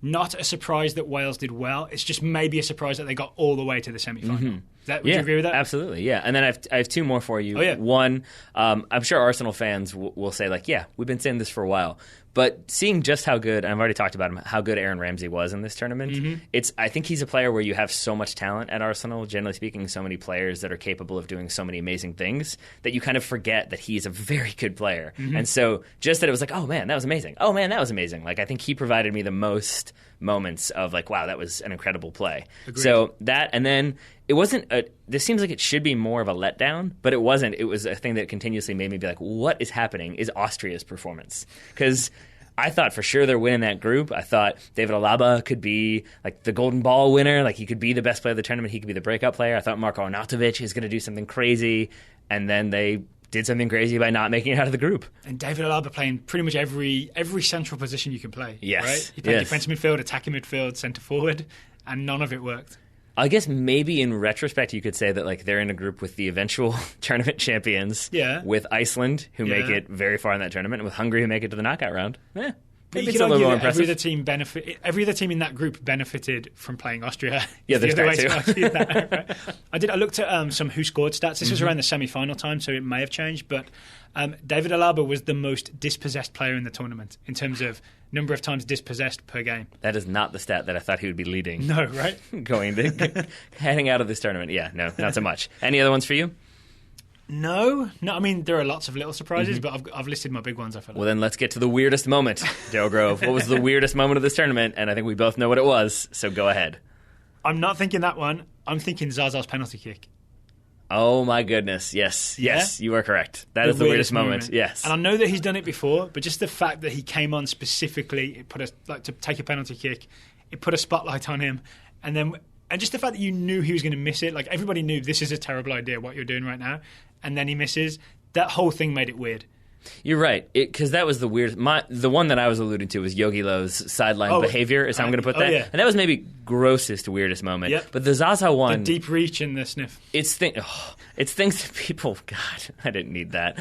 not a surprise that Wales did well. It's just maybe a surprise that they got all the way to the semi-final. Would you agree with that? Absolutely, yeah. And then I have two more for you. Oh, yeah. One, I'm sure Arsenal fans will say, like, yeah, we've been saying this for a while. But seeing just how good, and I've already talked about him, how good Aaron Ramsey was in this tournament, I think he's a player where you have so much talent at Arsenal, generally speaking, so many players that are capable of doing so many amazing things, that you kind of forget that he's a very good player. And so just that it was like, oh, man, that was amazing. Oh, man, that was amazing. Like, I think he provided me the most moments of, like, wow, that was an incredible play. Agreed. So that, and then it wasn't this seems like it should be more of a letdown, but it wasn't. It was a thing that continuously made me be like, what is happening is Austria's performance. Because I thought for sure they're winning that group. I thought David Alaba could be like the golden ball winner. Like, he could be the best player of the tournament. He could be the breakout player. I thought Marko Arnautovic is going to do something crazy. And then they did something crazy by not making it out of the group. And David Alaba playing pretty much every central position you can play. Yes. Right? He played defensive midfield, attacking midfield, centre forward, and none of it worked. I guess maybe in retrospect you could say that, like, they're in a group with the eventual tournament champions, with Iceland, who make it very far in that tournament, and with Hungary, who make it to the knockout round. Maybe it's a little more impressive. Every other team in that group benefited from playing Austria. Yeah, there's that too. Right? I looked at some who scored stats. This was around the semi-final time, so it may have changed, but David Alaba was the most dispossessed player in the tournament in terms of number of times dispossessed per game. That is not the stat that I thought he would be leading. No, right? Heading out of this tournament. Yeah, no, not so much. Any other ones for you? No. I mean, there are lots of little surprises, but I've listed my big ones, I feel like. Well, then let's get to the weirdest moment, Dale Grove. What was the weirdest moment of this tournament? And I think we both know what it was, so go ahead. I'm not thinking that one. I'm thinking Zaza's penalty kick. Oh, my goodness. Yes, you are correct. That is the weirdest moment. Yes. And I know that he's done it before, but just the fact that he came on specifically, it put to take a penalty kick, it put a spotlight on him, and just the fact that you knew he was going to miss it. Like, everybody knew this is a terrible idea, what you're doing right now, and then he misses. That whole thing made it weird. You're right, because that was the weird. The one that I was alluding to was Yogi Lowe's sideline behavior. Is how I'm going to put that, yeah. and that was maybe grossest, weirdest moment. Yep. But the Zaza one, the deep reach and the sniff. It's things that people. God, I didn't need that.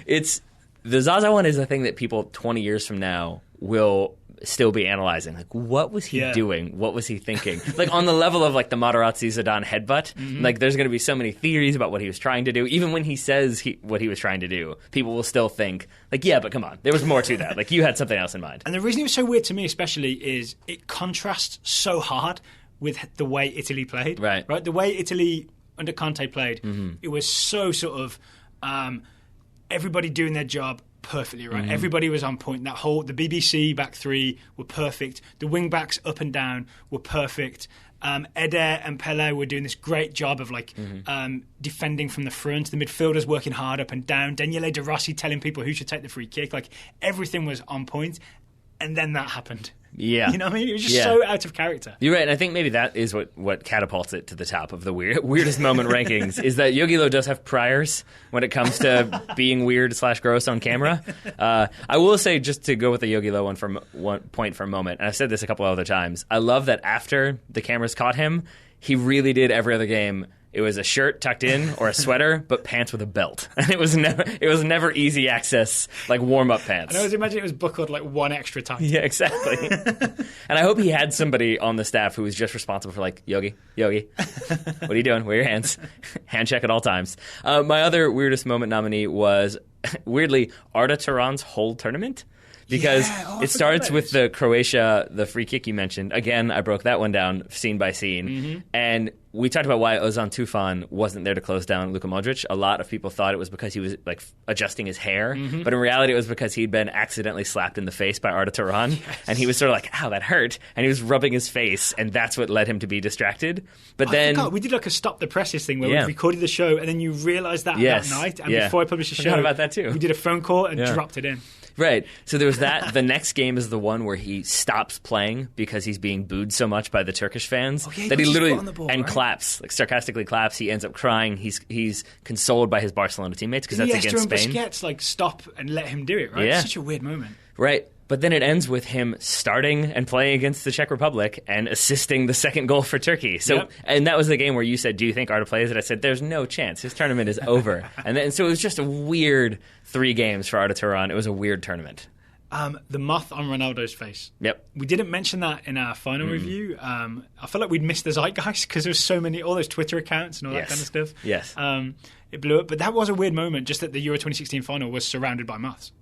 It's the Zaza one is a thing that people 20 years from now will still be analyzing. Like, what was he doing? What was he thinking? Like, on the level of, like, the Materazzi Zidane headbutt, like, there's going to be so many theories about what he was trying to do. Even when he says what he was trying to do, people will still think, like, yeah, but come on. There was more to that. Like, you had something else in mind. And the reason it was so weird to me, especially, is it contrasts so hard with the way Italy played. Right? The way Italy, under Conte, played, it was so sort of everybody doing their job perfectly, right? Everybody was on point. The BBC back three were perfect. The wing backs up and down were perfect. Eder and Pele were doing this great job of defending from the front. The midfielders working hard up and down. Daniele De Rossi telling people who should take the free kick. Like, everything was on point. And then that happened. Yeah. You know what I mean? It was just so out of character. You're right, and I think maybe that is what catapults it to the top of the weirdest moment rankings, is that Yogi Low does have priors when it comes to being weird / gross on camera. I will say, just to go with the Yogi Low one point for a moment, and I've said this a couple of other times, I love that after the cameras caught him, he really did every other game. It was a shirt tucked in or a sweater, but pants with a belt. And it was never easy access, like warm-up pants. And I always imagine it was buckled like one extra time. Yeah, exactly. And I hope he had somebody on the staff who was just responsible for, like, Yogi, what are you doing? Where are your hands? Hand check at all times. My other weirdest moment nominee was, weirdly, Arda Turan's whole tournament. Because it starts with the Croatia, the free kick you mentioned. Again, I broke that one down scene by scene. And we talked about why Ozan Tufan wasn't there to close down Luka Modric. A lot of people thought it was because he was, like, adjusting his hair. But in reality, it was because he'd been accidentally slapped in the face by Arda Turan. Yes. And he was sort of like, ow, that hurt. And he was rubbing his face. And that's what led him to be distracted. But we did like a Stop the Presses thing where we recorded the show and then you realised that night. And before I published the show, I forgot about that too. We did a phone call and dropped it in. Right. So there was that. The next game is the one where he stops playing because he's being booed so much by the Turkish fans that he literally claps, like sarcastically claps. He ends up crying. He's consoled by his Barcelona teammates because that's against Spain. Busquets, like, stop and let him do it, right? Yeah. It's such a weird moment. Right. But then it ends with him starting and playing against the Czech Republic and assisting the second goal for Turkey. So, and that was the game where you said, do you think Arda plays it? I said, there's no chance. His tournament is over. So it was just a weird 3 games for Arda Turan. It was a weird tournament. The moth on Ronaldo's face. Yep. We didn't mention that in our final review. I felt like we'd missed the zeitgeist because there was so many, all those Twitter accounts and all that kind of stuff. Yes. It blew up. But that was a weird moment, just that the Euro 2016 final was surrounded by moths.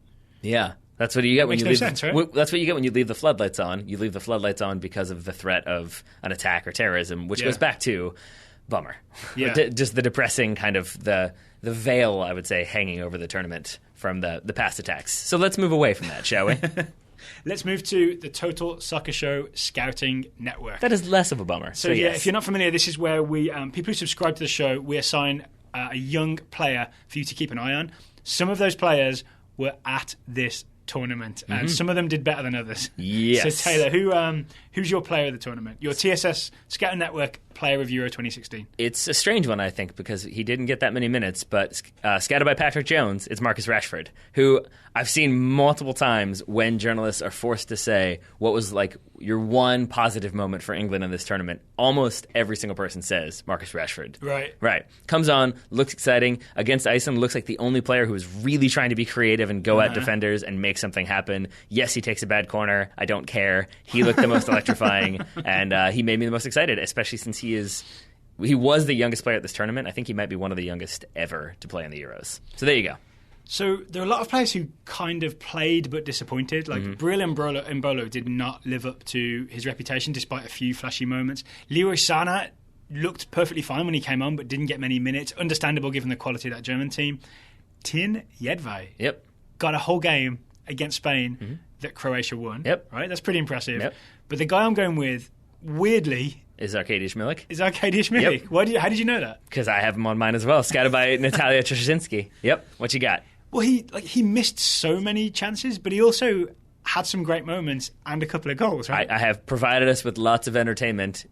Yeah. That's what you get when you leave. Right? That's what you get when you leave the floodlights on. You leave the floodlights on because of the threat of an attack or terrorism, which goes back to bummer. Yeah. Just the depressing kind of the veil, I would say, hanging over the tournament from the past attacks. So let's move away from that, shall we? Let's move to the Total Soccer Show Scouting Network. That is less of a bummer. So yes. If you're not familiar, this is where we people who subscribe to the show, we assign a young player for you to keep an eye on. Some of those players were at this tournament, and some of them did better than others. Yes. So Taylor, who's your player of the tournament? Your TSS Scouting Network player of Euro 2016. It's a strange one, I think, because he didn't get that many minutes, but scouted by Patrick Jones, it's Marcus Rashford, who I've seen multiple times when journalists are forced to say what was like your one positive moment for England in this tournament. Almost every single person says Marcus Rashford. Right. Comes on, looks exciting. Against Iceland, looks like the only player who is really trying to be creative and go at defenders and make something happen. Yes, he takes a bad corner. I don't care. He looked the most electrifying, and he made me the most excited, especially since he was the youngest player at this tournament. I think he might be one of the youngest ever to play in the Euros. So there you go. So there are a lot of players who kind of played but disappointed. Like Bril Embolo did not live up to his reputation despite a few flashy moments. Leroy Sané looked perfectly fine when he came on, but didn't get many minutes. Understandable given the quality of that German team. Tin Jedvaj. Yep. Got a whole game against Spain that Croatia won. Yep. Right? That's pretty impressive. Yep. But the guy I'm going with, weirdly, Is Arkadiusz Milik. is Arkadiusz Milik. Yep. How did you know that? Because I have him on mine as well. Scouted by Natalia Trzynski. Yep. What you got? Well, he missed so many chances, but he also had some great moments and a couple of goals, right? I have provided us with lots of entertainment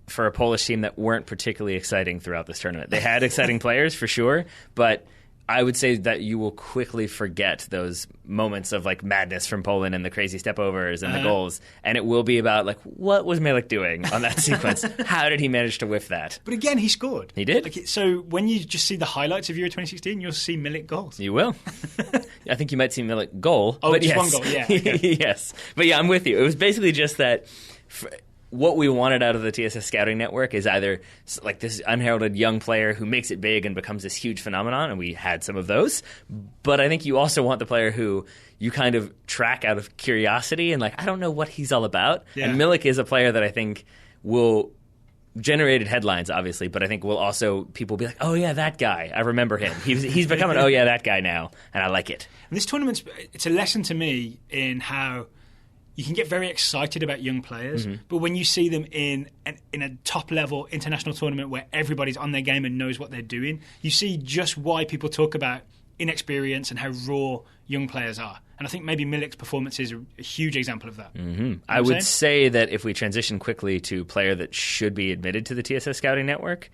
for a Polish team that weren't particularly exciting throughout this tournament. They had exciting players, for sure, but I would say that you will quickly forget those moments of like madness from Poland and the crazy step overs and the goals, and it will be about like, what was Milik doing on that sequence? How did he manage to whiff that? But again, he scored. He did. So when you just see the highlights of Euro 2016, you'll see Milik goals. You will. I think you might see Milik goal. Oh, but just yes. one goal, yeah. Okay. Yes. But yeah, I'm with you. It was basically just that what we wanted out of the TSS scouting network is either like this unheralded young player who makes it big and becomes this huge phenomenon, and we had some of those. But I think you also want the player who you kind of track out of curiosity and like, I don't know what he's all about. Yeah. And Milik is a player that I think will generated headlines, obviously, but I think will also people be like, oh yeah, that guy. I remember him. He's becoming oh yeah, that guy now, and I like it. And this tournament, it's a lesson to me in how you can get very excited about young players, but when you see them in a top-level international tournament where everybody's on their game and knows what they're doing, you see just why people talk about inexperience and how raw young players are. And I think maybe Milik's performance is a huge example of that. I would say that if we transition quickly to player that should be admitted to the TSS Scouting Network,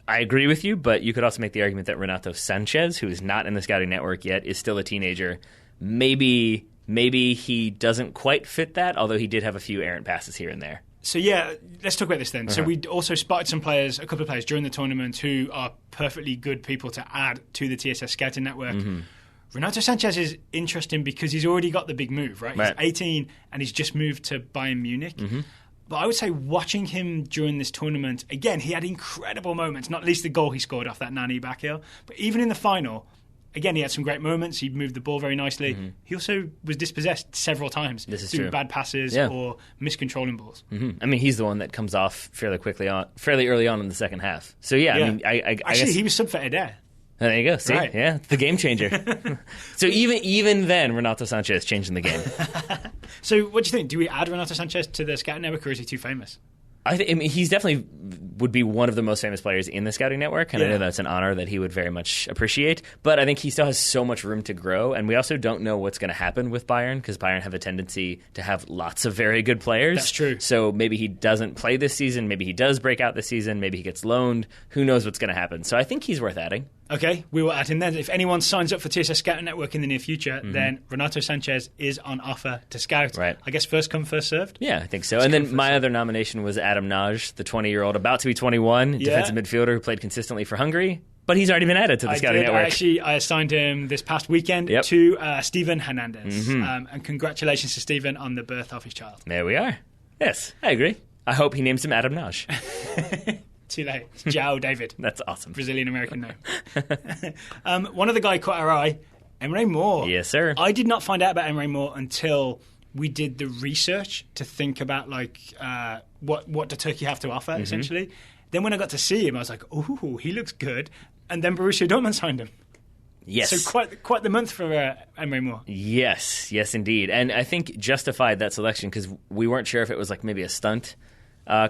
I agree with you, but you could also make the argument that Renato Sanchez, who is not in the Scouting Network yet, is still a teenager. Maybe he doesn't quite fit that, although he did have a few errant passes here and there. So yeah, let's talk about this then. So we also spotted some players, a couple of players during the tournament who are perfectly good people to add to the TSS Scouting Network. Renato Sanchez is interesting because he's already got the big move, right? He's 18 and he's just moved to Bayern Munich. But I would say watching him during this tournament, again, he had incredible moments, not least the goal he scored off that Nani back heel. But even in the final, again, he had some great moments. He moved the ball very nicely. He also was dispossessed several times. This is doing true. bad passes or miscontrolling balls. I mean, he's the one that comes off fairly early on in the second half. So yeah, I mean, I Actually, guess he was sub for Eder. there you go. See, Right. yeah, the game changer. So even then, Renato Sanchez changing the game. So what do you think? Do we add Renato Sanchez to the Scouting Network, or is he too famous? I mean, he's definitely would be one of the most famous players in the Scouting Network, and I know that's an honor that he would very much appreciate. But I think he still has so much room to grow, and we also don't know what's going to happen with Bayern, because Bayern have a tendency to have lots of very good players. That's true. So maybe he doesn't play this season, maybe he does break out this season, maybe he gets loaned. Who knows what's going to happen? So I think he's worth adding. Okay, we will add him then. If anyone signs up for TSS Scouting Network in the near future, then Renato Sanchez is on offer to scout. Right. I guess first come, first served. Yeah, I think so. And then my other nomination was Adam Naj, the 20-year-old, about to be 21, defensive midfielder who played consistently for Hungary. But he's already been added to the Scouting Network. I assigned him this past weekend to Steven Hernandez. And congratulations to Steven on the birth of his child. There we are. Yes, I agree. I hope he names him Adam Naj. Too late. It's João David. That's awesome. Brazilian-American name. One other guy caught our eye, Emre Moore. Yes, sir. I did not find out about Emre Moore until we did the research to think about what does Turkey have to offer, essentially. Then when I got to see him, I was like, ooh, he looks good. And then Borussia Dortmund signed him. Yes. So quite the month for Emre Moore. Yes, indeed. And I think justified that selection because we weren't sure if it was like maybe a stunt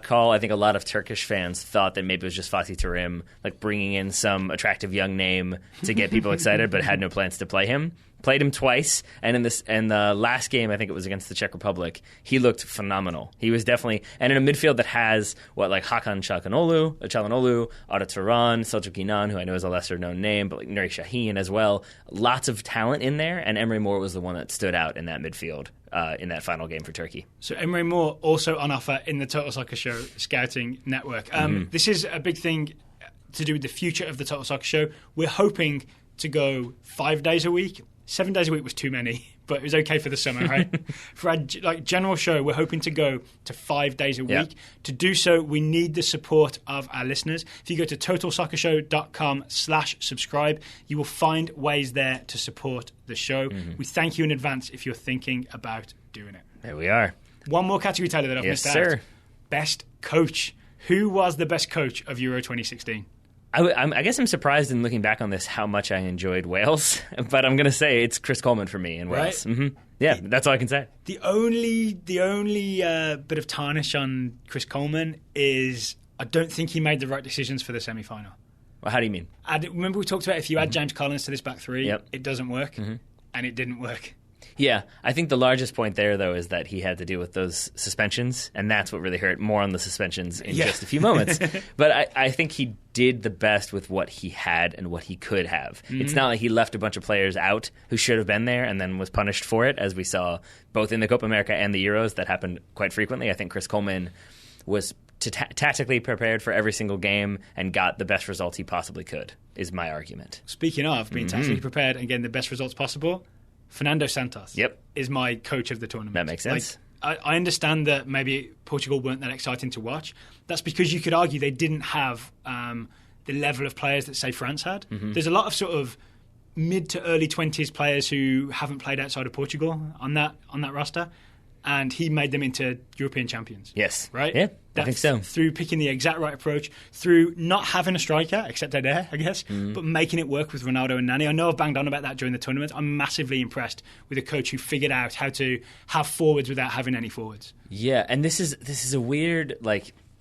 call. I think a lot of Turkish fans thought that maybe it was just Fatih Terim, like bringing in some attractive young name to get people excited, but had no plans to play him. Played him twice, and in the last game, I think it was against the Czech Republic, he looked phenomenal. He was definitely, and in a midfield that has like Hakan Çalhanoğlu, Arda Turan, Selçuk İnan, who I know is a lesser known name, but like Nuri Şahin as well. Lots of talent in there, and Emre Moore was the one that stood out in that midfield in that final game for Turkey. So Emre Moore also on offer in the Total Soccer Show Scouting Network. This is a big thing to do with the future of the Total Soccer Show. We're hoping to go 5 days a week. 7 days a week was too many, but it was okay for the summer, right? For our general show, we're hoping to go to 5 days a week. To do so, we need the support of our listeners. If you go to totalsoccershow.com/subscribe, you will find ways there to support the show. We thank you in advance if you're thinking about doing it. There we are. One more category, Tyler, that I've missed out. Yes, sir. Best coach. Who was the best coach of Euro 2016? I guess I'm surprised in looking back on this how much I enjoyed Wales, but I'm going to say it's Chris Coleman for me in Wales. Right? Mm-hmm. Yeah, that's all I can say. The only bit of tarnish on Chris Coleman is I don't think he made the right decisions for the semi-final. Well, how do you mean? Remember we talked about if you add James Collins to this back three, it doesn't work, and it didn't work. Yeah, I think the largest point there, though, is that he had to deal with those suspensions, and that's what really hurt. More on the suspensions in just a few moments. But I think he did the best with what he had and what he could have. Mm-hmm. It's not like he left a bunch of players out who should have been there and then was punished for it, as we saw both in the Copa America and the Euros. That happened quite frequently. I think Chris Coleman was tactically prepared for every single game and got the best results he possibly could, is my argument. Speaking of being tactically prepared and getting the best results possible, Fernando Santos is my coach of the tournament. That makes sense. I understand that maybe Portugal weren't that exciting to watch. That's because you could argue they didn't have the level of players that, say, France had. Mm-hmm. There's a lot of sort of mid to early 20s players who haven't played outside of Portugal on that roster, and he made them into European champions. Yes. Right? Yeah, I think so. Through picking the exact right approach, through not having a striker, except Eder, I guess, but making it work with Ronaldo and Nani. I know I've banged on about that during the tournament. I'm massively impressed with a coach who figured out how to have forwards without having any forwards. Yeah, and this is a weird,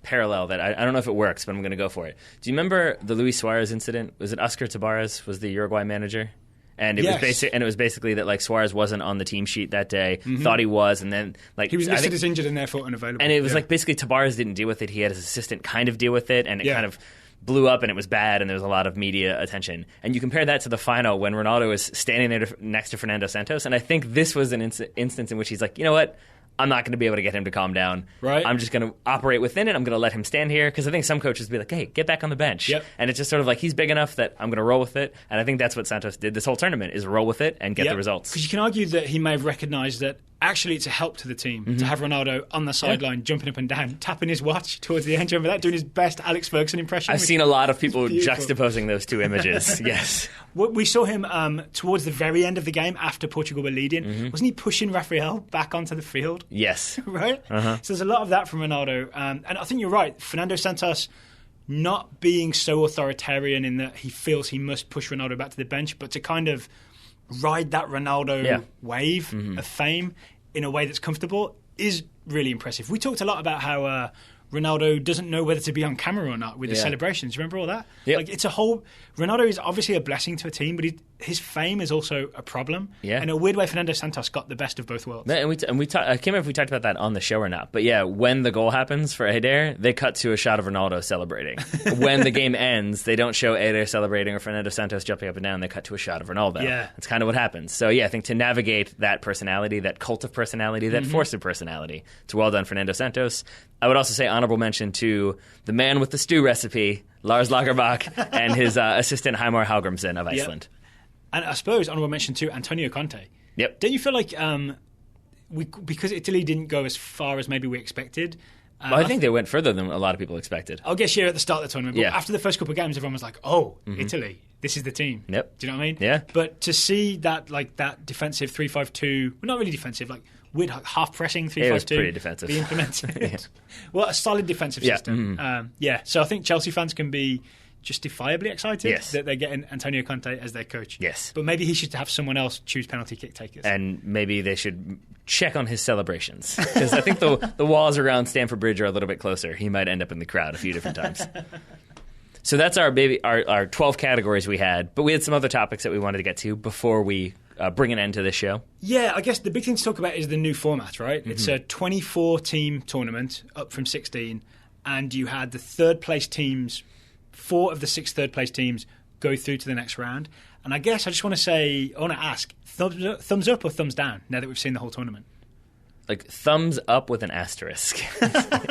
parallel that I don't know if it works, but I'm going to go for it. Do you remember the Luis Suarez incident? Was it Oscar Tabarez was the Uruguay manager? And it was basically that Suarez wasn't on the team sheet that day. Thought he was, and then he was listed as injured and therefore unavailable. And it was basically Tabarez didn't deal with it. He had his assistant kind of deal with it, and it kind of blew up, and it was bad, and there was a lot of media attention. And you compare that to the final when Ronaldo was standing there next to Fernando Santos, and I think this was an instance in which he's like, you know what? I'm not going to be able to get him to calm down. Right. I'm just going to operate within it. I'm going to let him stand here because I think some coaches would be like, hey, get back on the bench. Yep. And it's just sort of like he's big enough that I'm going to roll with it. And I think that's what Santos did this whole tournament is roll with it and get the results. Because you can argue that he may have recognised that actually it's a help to the team to have Ronaldo on the sideline jumping up and down, tapping his watch towards the end. Remember that? Doing his best Alex Ferguson impression. I've seen a lot of people juxtaposing those two images. Yes. We saw him towards the very end of the game after Portugal were leading. Wasn't he pushing Rafael back onto the field? Yes. Right? So there's a lot of that from Ronaldo. And I think you're right. Fernando Santos not being so authoritarian in that he feels he must push Ronaldo back to the bench, but to kind of ride that Ronaldo wave of fame in a way that's comfortable is really impressive. We talked a lot about how Ronaldo doesn't know whether to be on camera or not with the celebrations. Remember all that? Yep. It's a whole... Ronaldo is obviously a blessing to a team, but his fame is also a problem. Yeah. In a weird way, Fernando Santos got the best of both worlds. Yeah, I can't remember if we talked about that on the show or not, but yeah, when the goal happens for Eder, they cut to a shot of Ronaldo celebrating. When the game ends, they don't show Eder celebrating or Fernando Santos jumping up and down, they cut to a shot of Ronaldo. Yeah. That's kind of what happens. So yeah, I think to navigate that personality, that cult of personality, that force of personality, it's well done, Fernando Santos. I would also say honorable mention to the man with the stew recipe, Lars Lagerbäck, and his assistant Heimar Hallgrimsson of Iceland. Yep. And I suppose honorable mention to Antonio Conte. Yep. Don't you feel like because Italy didn't go as far as maybe we expected? Well, I think they went further than a lot of people expected. I guess at the start of the tournament. But after the first couple of games, everyone was like, "Oh, Italy, this is the team." Yep. Do you know what I mean? Yeah. But to see that that defensive 3-5-2, well, not really defensive, weird half pressing 3-5-2, it was pretty defensive. Be implemented. Well, a solid defensive system. So I think Chelsea fans can be justifiably excited that they're getting Antonio Conte as their coach. Yes. But maybe he should have someone else choose penalty kick takers. And maybe they should check on his celebrations. Because I think the walls around Stamford Bridge are a little bit closer. He might end up in the crowd a few different times. So that's our 12 categories we had. But we had some other topics that we wanted to get to before we bring an end to this show. Yeah, I guess the big thing to talk about is the new format, right? It's a 24-team tournament up from 16. And you had the third-place teams... 4 of the 6 third-place teams go through to the next round. And I guess I want to ask, thumbs up or thumbs down now that we've seen the whole tournament? Thumbs up with an asterisk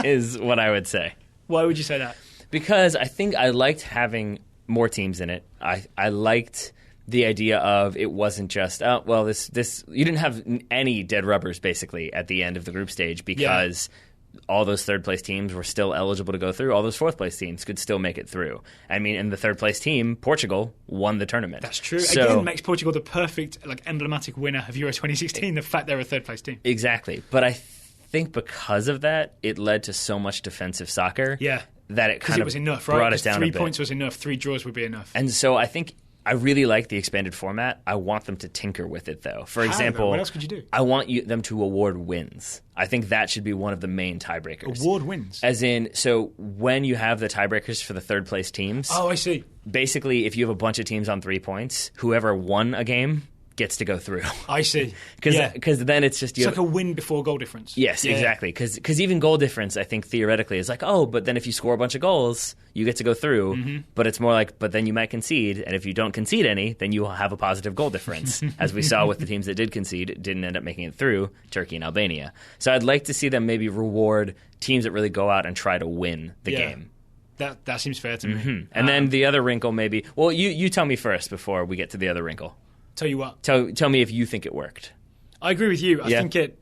is what I would say. Why would you say that? Because I think I liked having more teams in it. I liked the idea of it wasn't just, this you didn't have any dead rubbers, basically, at the end of the group stage because... all those third-place teams were still eligible to go through. All those fourth-place teams could still make it through. I mean, in the third-place team, Portugal won the tournament. That's true. So, again, makes Portugal the perfect, emblematic winner of Euro 2016, the fact they're a third-place team. Exactly. But I think because of that, it led to so much defensive soccer that it Because kind it of was enough, right? brought it down 3 a bit. points was enough. 3 draws would be enough. And so I think I really like the expanded format. I want them to tinker with it, though. For How, example, though? What else could you do? I want them to award wins. I think that should be one of the main tiebreakers. Award wins. As in, so when you have the tiebreakers for the third place teams, Oh, I see. basically, if you have a bunch of teams on 3 points, whoever won a game gets to go through. I see. Because then it's just It's like a win before goal difference. Yes, Yeah. exactly. Because even goal difference, I think theoretically is like, oh, but then if you score a bunch of goals, you get to go through. Mm-hmm. But it's more like, but then you might concede, and if you don't concede any, then you will have a positive goal difference. As we saw with the teams that did concede, didn't end up making it through, Turkey and Albania. So I'd like to see them maybe reward teams that really go out and try to win the Yeah. game. That seems fair to me. And then the other wrinkle maybe, well, you tell me first before we get to the other wrinkle. Tell you what, Tell me if you think it worked. I agree with you. I Yeah. think it.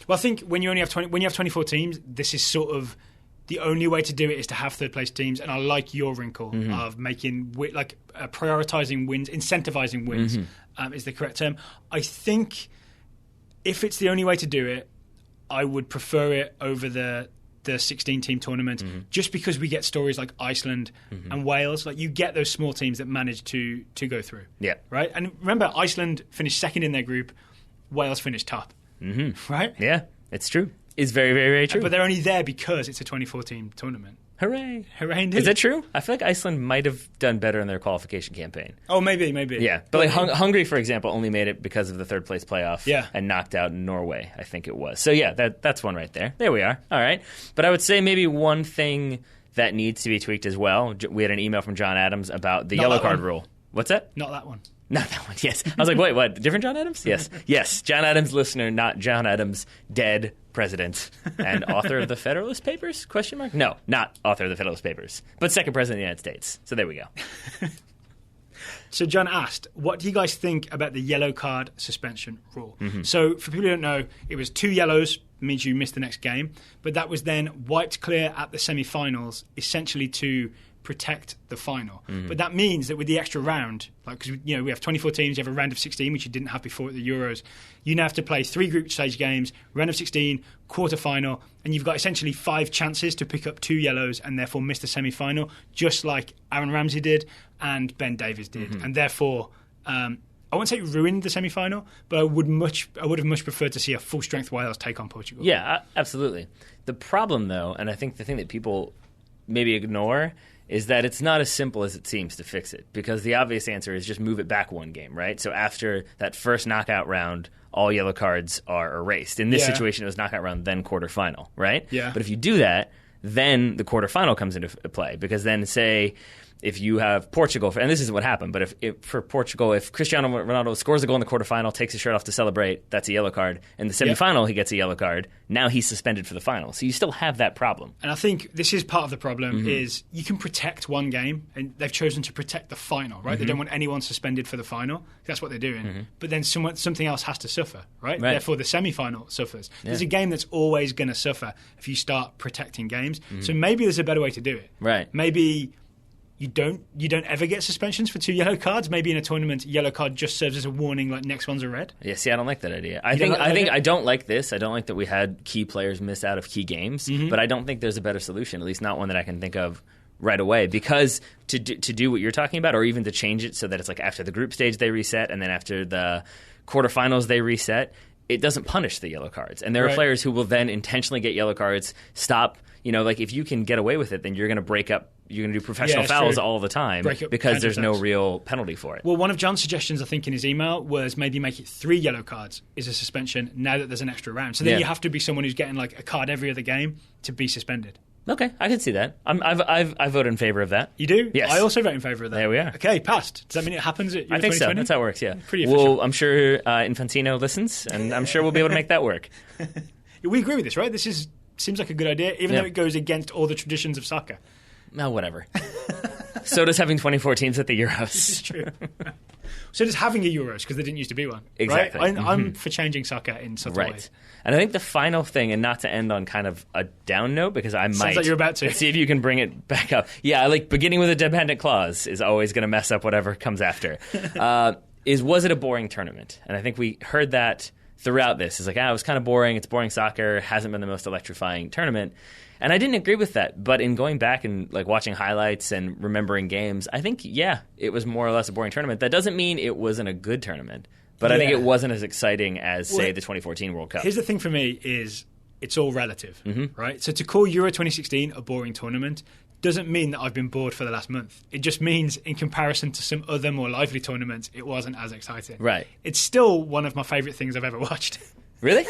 Well, I think when you only have 20, when you have 24 teams, this is sort of the only way to do it is to have third place teams. And I like your wrinkle of making prioritizing wins, incentivizing wins is the correct term. I think if it's the only way to do it, I would prefer it over the 16-team tournament, just because we get stories like Iceland and Wales. Like, you get those small teams that manage to go through. Yeah. Right? And remember, Iceland finished second in their group, Wales finished top. Right? Yeah, it's true. It's very, very, very true. But they're only there because it's a 24-team tournament. Hooray. Hooray indeed. Is that true? I feel like Iceland might have done better in their qualification campaign. Oh, maybe. Yeah, but like Hungary, for example, only made it because of the third place playoff Yeah. and knocked out Norway, I think it was. So yeah, that's one right there. There we are. All right. But I would say maybe one thing that needs to be tweaked as well. We had an email from John Adams about the Not yellow that card one. rule. What's that? Not that one. Not that one, yes. I was like, wait, what? Different John Adams? Yes. Yes. John Adams listener, not John Adams, dead president and author of the Federalist Papers? Question mark? No, not author of the Federalist Papers, but second president of the United States. So there we go. So John asked, what do you guys think about the yellow card suspension rule? So for people who don't know, it was 2 yellows, means you miss the next game, but that was then wiped clear at the semi-finals, essentially to protect the final. But that means that with the extra round, like, because we have 24 teams, you have a round of 16, which you didn't have before at the Euros. You now have to play 3 group stage games, round of 16, quarter final, and you've got essentially 5 chances to pick up 2 yellows and therefore miss the semi-final, just like Aaron Ramsey did and Ben Davies did, and therefore. I won't say it ruined the semi-final, but I would have much preferred to see a full-strength Wales take on Portugal. Yeah, absolutely. The problem, though, and I think the thing that people maybe ignore, is that it's not as simple as it seems to fix it. Because the obvious answer is just move it back 1 game, right? So after that first knockout round, all yellow cards are erased. In this situation, it was knockout round, then quarterfinal, right? Yeah. But if you do that, then the quarterfinal comes into play. Because then, say, if you have Portugal, and this isn't what happened, but if for Portugal, if Cristiano Ronaldo scores a goal in the quarterfinal, takes his shirt off to celebrate, that's a yellow card. In the semifinal, he gets a yellow card. Now he's suspended for the final. So you still have that problem. And I think this is part of the problem is you can protect 1 game, and they've chosen to protect the final, right? They don't want anyone suspended for the final. That's what they're doing. But then something else has to suffer, right? Therefore, the semi-final suffers. There's a game that's always going to suffer if you start protecting games. So maybe there's a better way to do it. Right. Maybe you don't ever get suspensions for 2 yellow cards. Maybe in a tournament, yellow card just serves as a warning, like next one's a red. Yeah, see, I don't like that idea. I don't like that idea? I don't like this. I don't like that we had key players miss out of key games. But I don't think there's a better solution, at least not one that I can think of right away. Because to do what you're talking about, or even to change it so that it's like after the group stage they reset, and then after the quarterfinals they reset, it doesn't punish the yellow cards. And there are players who will then intentionally get yellow cards, stop. Like if you can get away with it, then you're going to break up. You're going to do professional fouls all the time because there's no real penalty for it. Well, one of John's suggestions, I think, in his email was maybe make it 3 yellow cards is a suspension now that there's an extra round. So then you have to be someone who's getting like a card every other game to be suspended. Okay, I can see that. I vote in favor of that. You do? Yes. I also vote in favour of that. There we are. Okay, passed. Does that mean it happens at Euro I think 2020? so. That's how it works, yeah. Pretty official. Well, I'm sure Infantino listens, and I'm sure we'll be able to make that work. We agree with this, right? This seems like a good idea, even though it goes against all the traditions of soccer. No, whatever. So does having 24 teams at the Euros. This is true. So does having a Euros, because there didn't used to be one. Exactly. Right? I'm for changing soccer in subtle ways. And I think the final thing, and not to end on kind of a down note, because I might. Sounds like you're about to. Let's see if you can bring it back up. Yeah, like beginning with a dependent clause is always going to mess up whatever comes after. Was it a boring tournament? And I think we heard that throughout this. It's like, it was kind of boring. It's boring soccer. Hasn't been the most electrifying tournament. And I didn't agree with that. But in going back and like watching highlights and remembering games, I think, it was more or less a boring tournament. That doesn't mean it wasn't a good tournament. But I think it wasn't as exciting as, say, the 2014 World Cup. Here's the thing for me is it's all relative, right? So to call Euro 2016 a boring tournament doesn't mean that I've been bored for the last month. It just means in comparison to some other more lively tournaments, it wasn't as exciting. Right. It's still one of my favourite things I've ever watched. Really?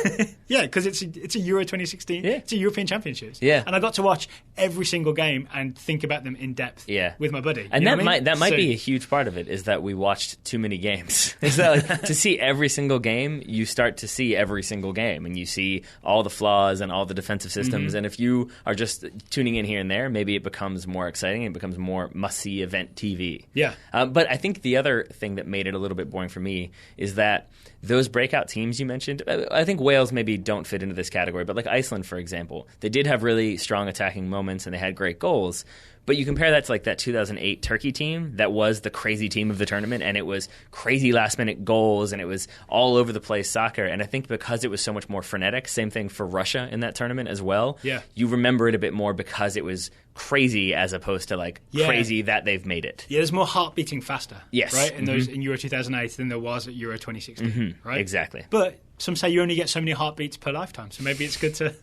Yeah, because it's a Euro 2016. Yeah. It's a European Championships. Yeah. And I got to watch every single game and think about them in depth with my buddy. And that might be a huge part of it, is that we watched too many games. Is that like, to see every single game, you start to see every single game, and you see all the flaws and all the defensive systems. And if you are just tuning in here and there, maybe it becomes more exciting. It becomes more must-see event TV. Yeah. But I think the other thing that made it a little bit boring for me is that those breakout teams you mentioned, I think Wales maybe don't fit into this category, but like Iceland, for example, they did have really strong attacking moments and they had great goals. But you compare that to like that 2008 Turkey team that was the crazy team of the tournament, and it was crazy last-minute goals, and it was all over the place soccer. And I think because it was so much more frenetic, same thing for Russia in that tournament as well. Yeah. You remember it a bit more because it was crazy as opposed to like crazy that they've made it. Yeah, there's more heart beating faster. Yes. Right? In those in Euro 2008 than there was at Euro 2016. Right? Exactly. But some say you only get so many heartbeats per lifetime, so maybe it's good to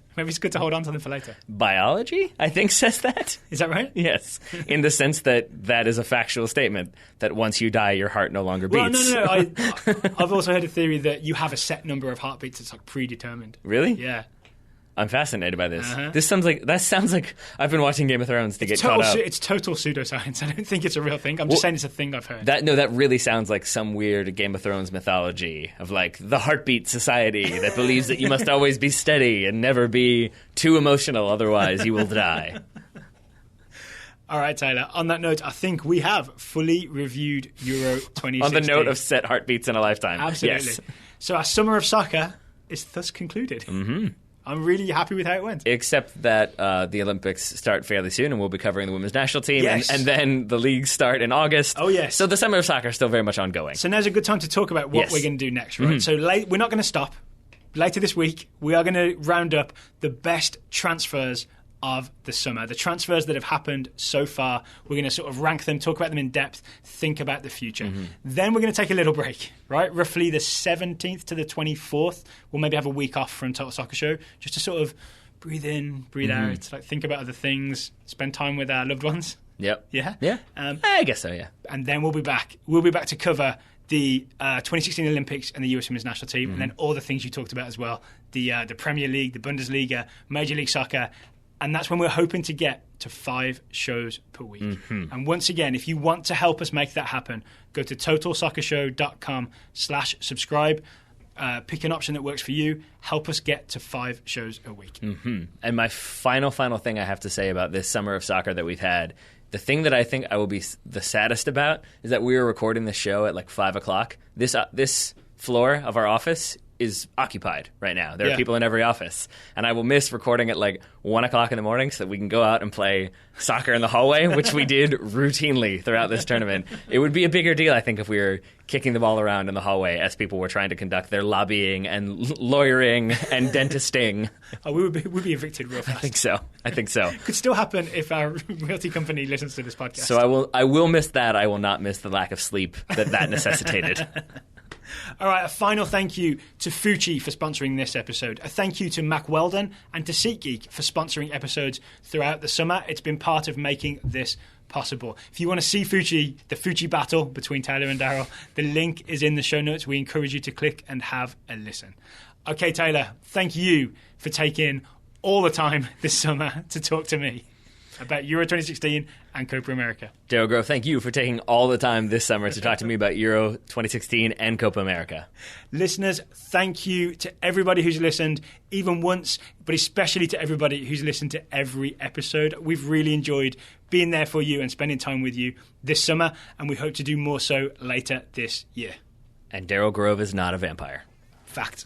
hold on to them for later. Biology, I think, says that. Is that right? Yes, in the sense that is a factual statement, that once you die, your heart no longer beats. Well, no. I've also heard a theory that you have a set number of heartbeats that's like predetermined. Really? Yeah. I'm fascinated by this. That sounds like I've been watching Game of Thrones to get caught up. It's total pseudoscience. I don't think it's a real thing. I'm just saying it's a thing I've heard. That really sounds like some weird Game of Thrones mythology of like the Heartbeat Society that believes that you must always be steady and never be too emotional, otherwise you will die. All right, Tyler. On that note, I think we have fully reviewed Euro 2016. On the note of set heartbeats in a lifetime. Absolutely. Yes. So our summer of soccer is thus concluded. Mm-hmm. I'm really happy with how it went. Except that the Olympics start fairly soon, and we'll be covering the women's national team, yes. and then the leagues start in August. Oh, yes. So the summer of soccer is still very much ongoing. So now's a good time to talk about what we're going to do next, right? So we're not going to stop. Later this week, we are going to round up the best transfers of the summer, the transfers that have happened so far. We're going to sort of rank them, talk about them in depth, think about the future. Then we're going to take a little break, right? Roughly the 17th to the 24th. We'll maybe have a week off from Total Soccer Show just to sort of breathe in, breathe out, like think about other things, spend time with our loved ones. Yep. Yeah? Yeah. I guess so, yeah. And then we'll be back. We'll be back to cover the 2016 Olympics and the US Women's National Team, and then all the things you talked about as well, the Premier League, the Bundesliga, Major League Soccer. And that's when we're hoping to get to 5 shows per week. And once again, if you want to help us make that happen, go to totalsoccershow.com/subscribe. Pick an option that works for you. Help us get to 5 shows a week. And my final thing I have to say about this summer of soccer that we've had, the thing that I think I will be the saddest about is that we were recording this show at like 5 o'clock. This floor of our office is occupied right now. There are people in every office. And I will miss recording at like 1 o'clock in the morning so that we can go out and play soccer in the hallway, which we did routinely throughout this tournament. It would be a bigger deal, I think, if we were kicking the ball around in the hallway as people were trying to conduct their lobbying and lawyering and dentisting. Oh, we'd be evicted real fast. I think so. Could still happen if our realty company listens to this podcast. So I will miss that. I will not miss the lack of sleep that necessitated. All right, a final thank you to Fuji for sponsoring this episode. A thank you to Mac Weldon and to SeatGeek for sponsoring episodes throughout the summer. It's been part of making this possible. If you want to see Fuji, the Fuji battle between Tyler and Daryl, the link is in the show notes. We encourage you to click and have a listen. Okay, Tyler, thank you for taking all the time this summer to talk to me about Euro 2016 and Copa America. Daryl Grove, thank you for taking all the time this summer to talk to me about Euro 2016 and Copa America. Listeners, thank you to everybody who's listened, even once, but especially to everybody who's listened to every episode. We've really enjoyed being there for you and spending time with you this summer, and we hope to do more so later this year. And Daryl Grove is not a vampire. Fact.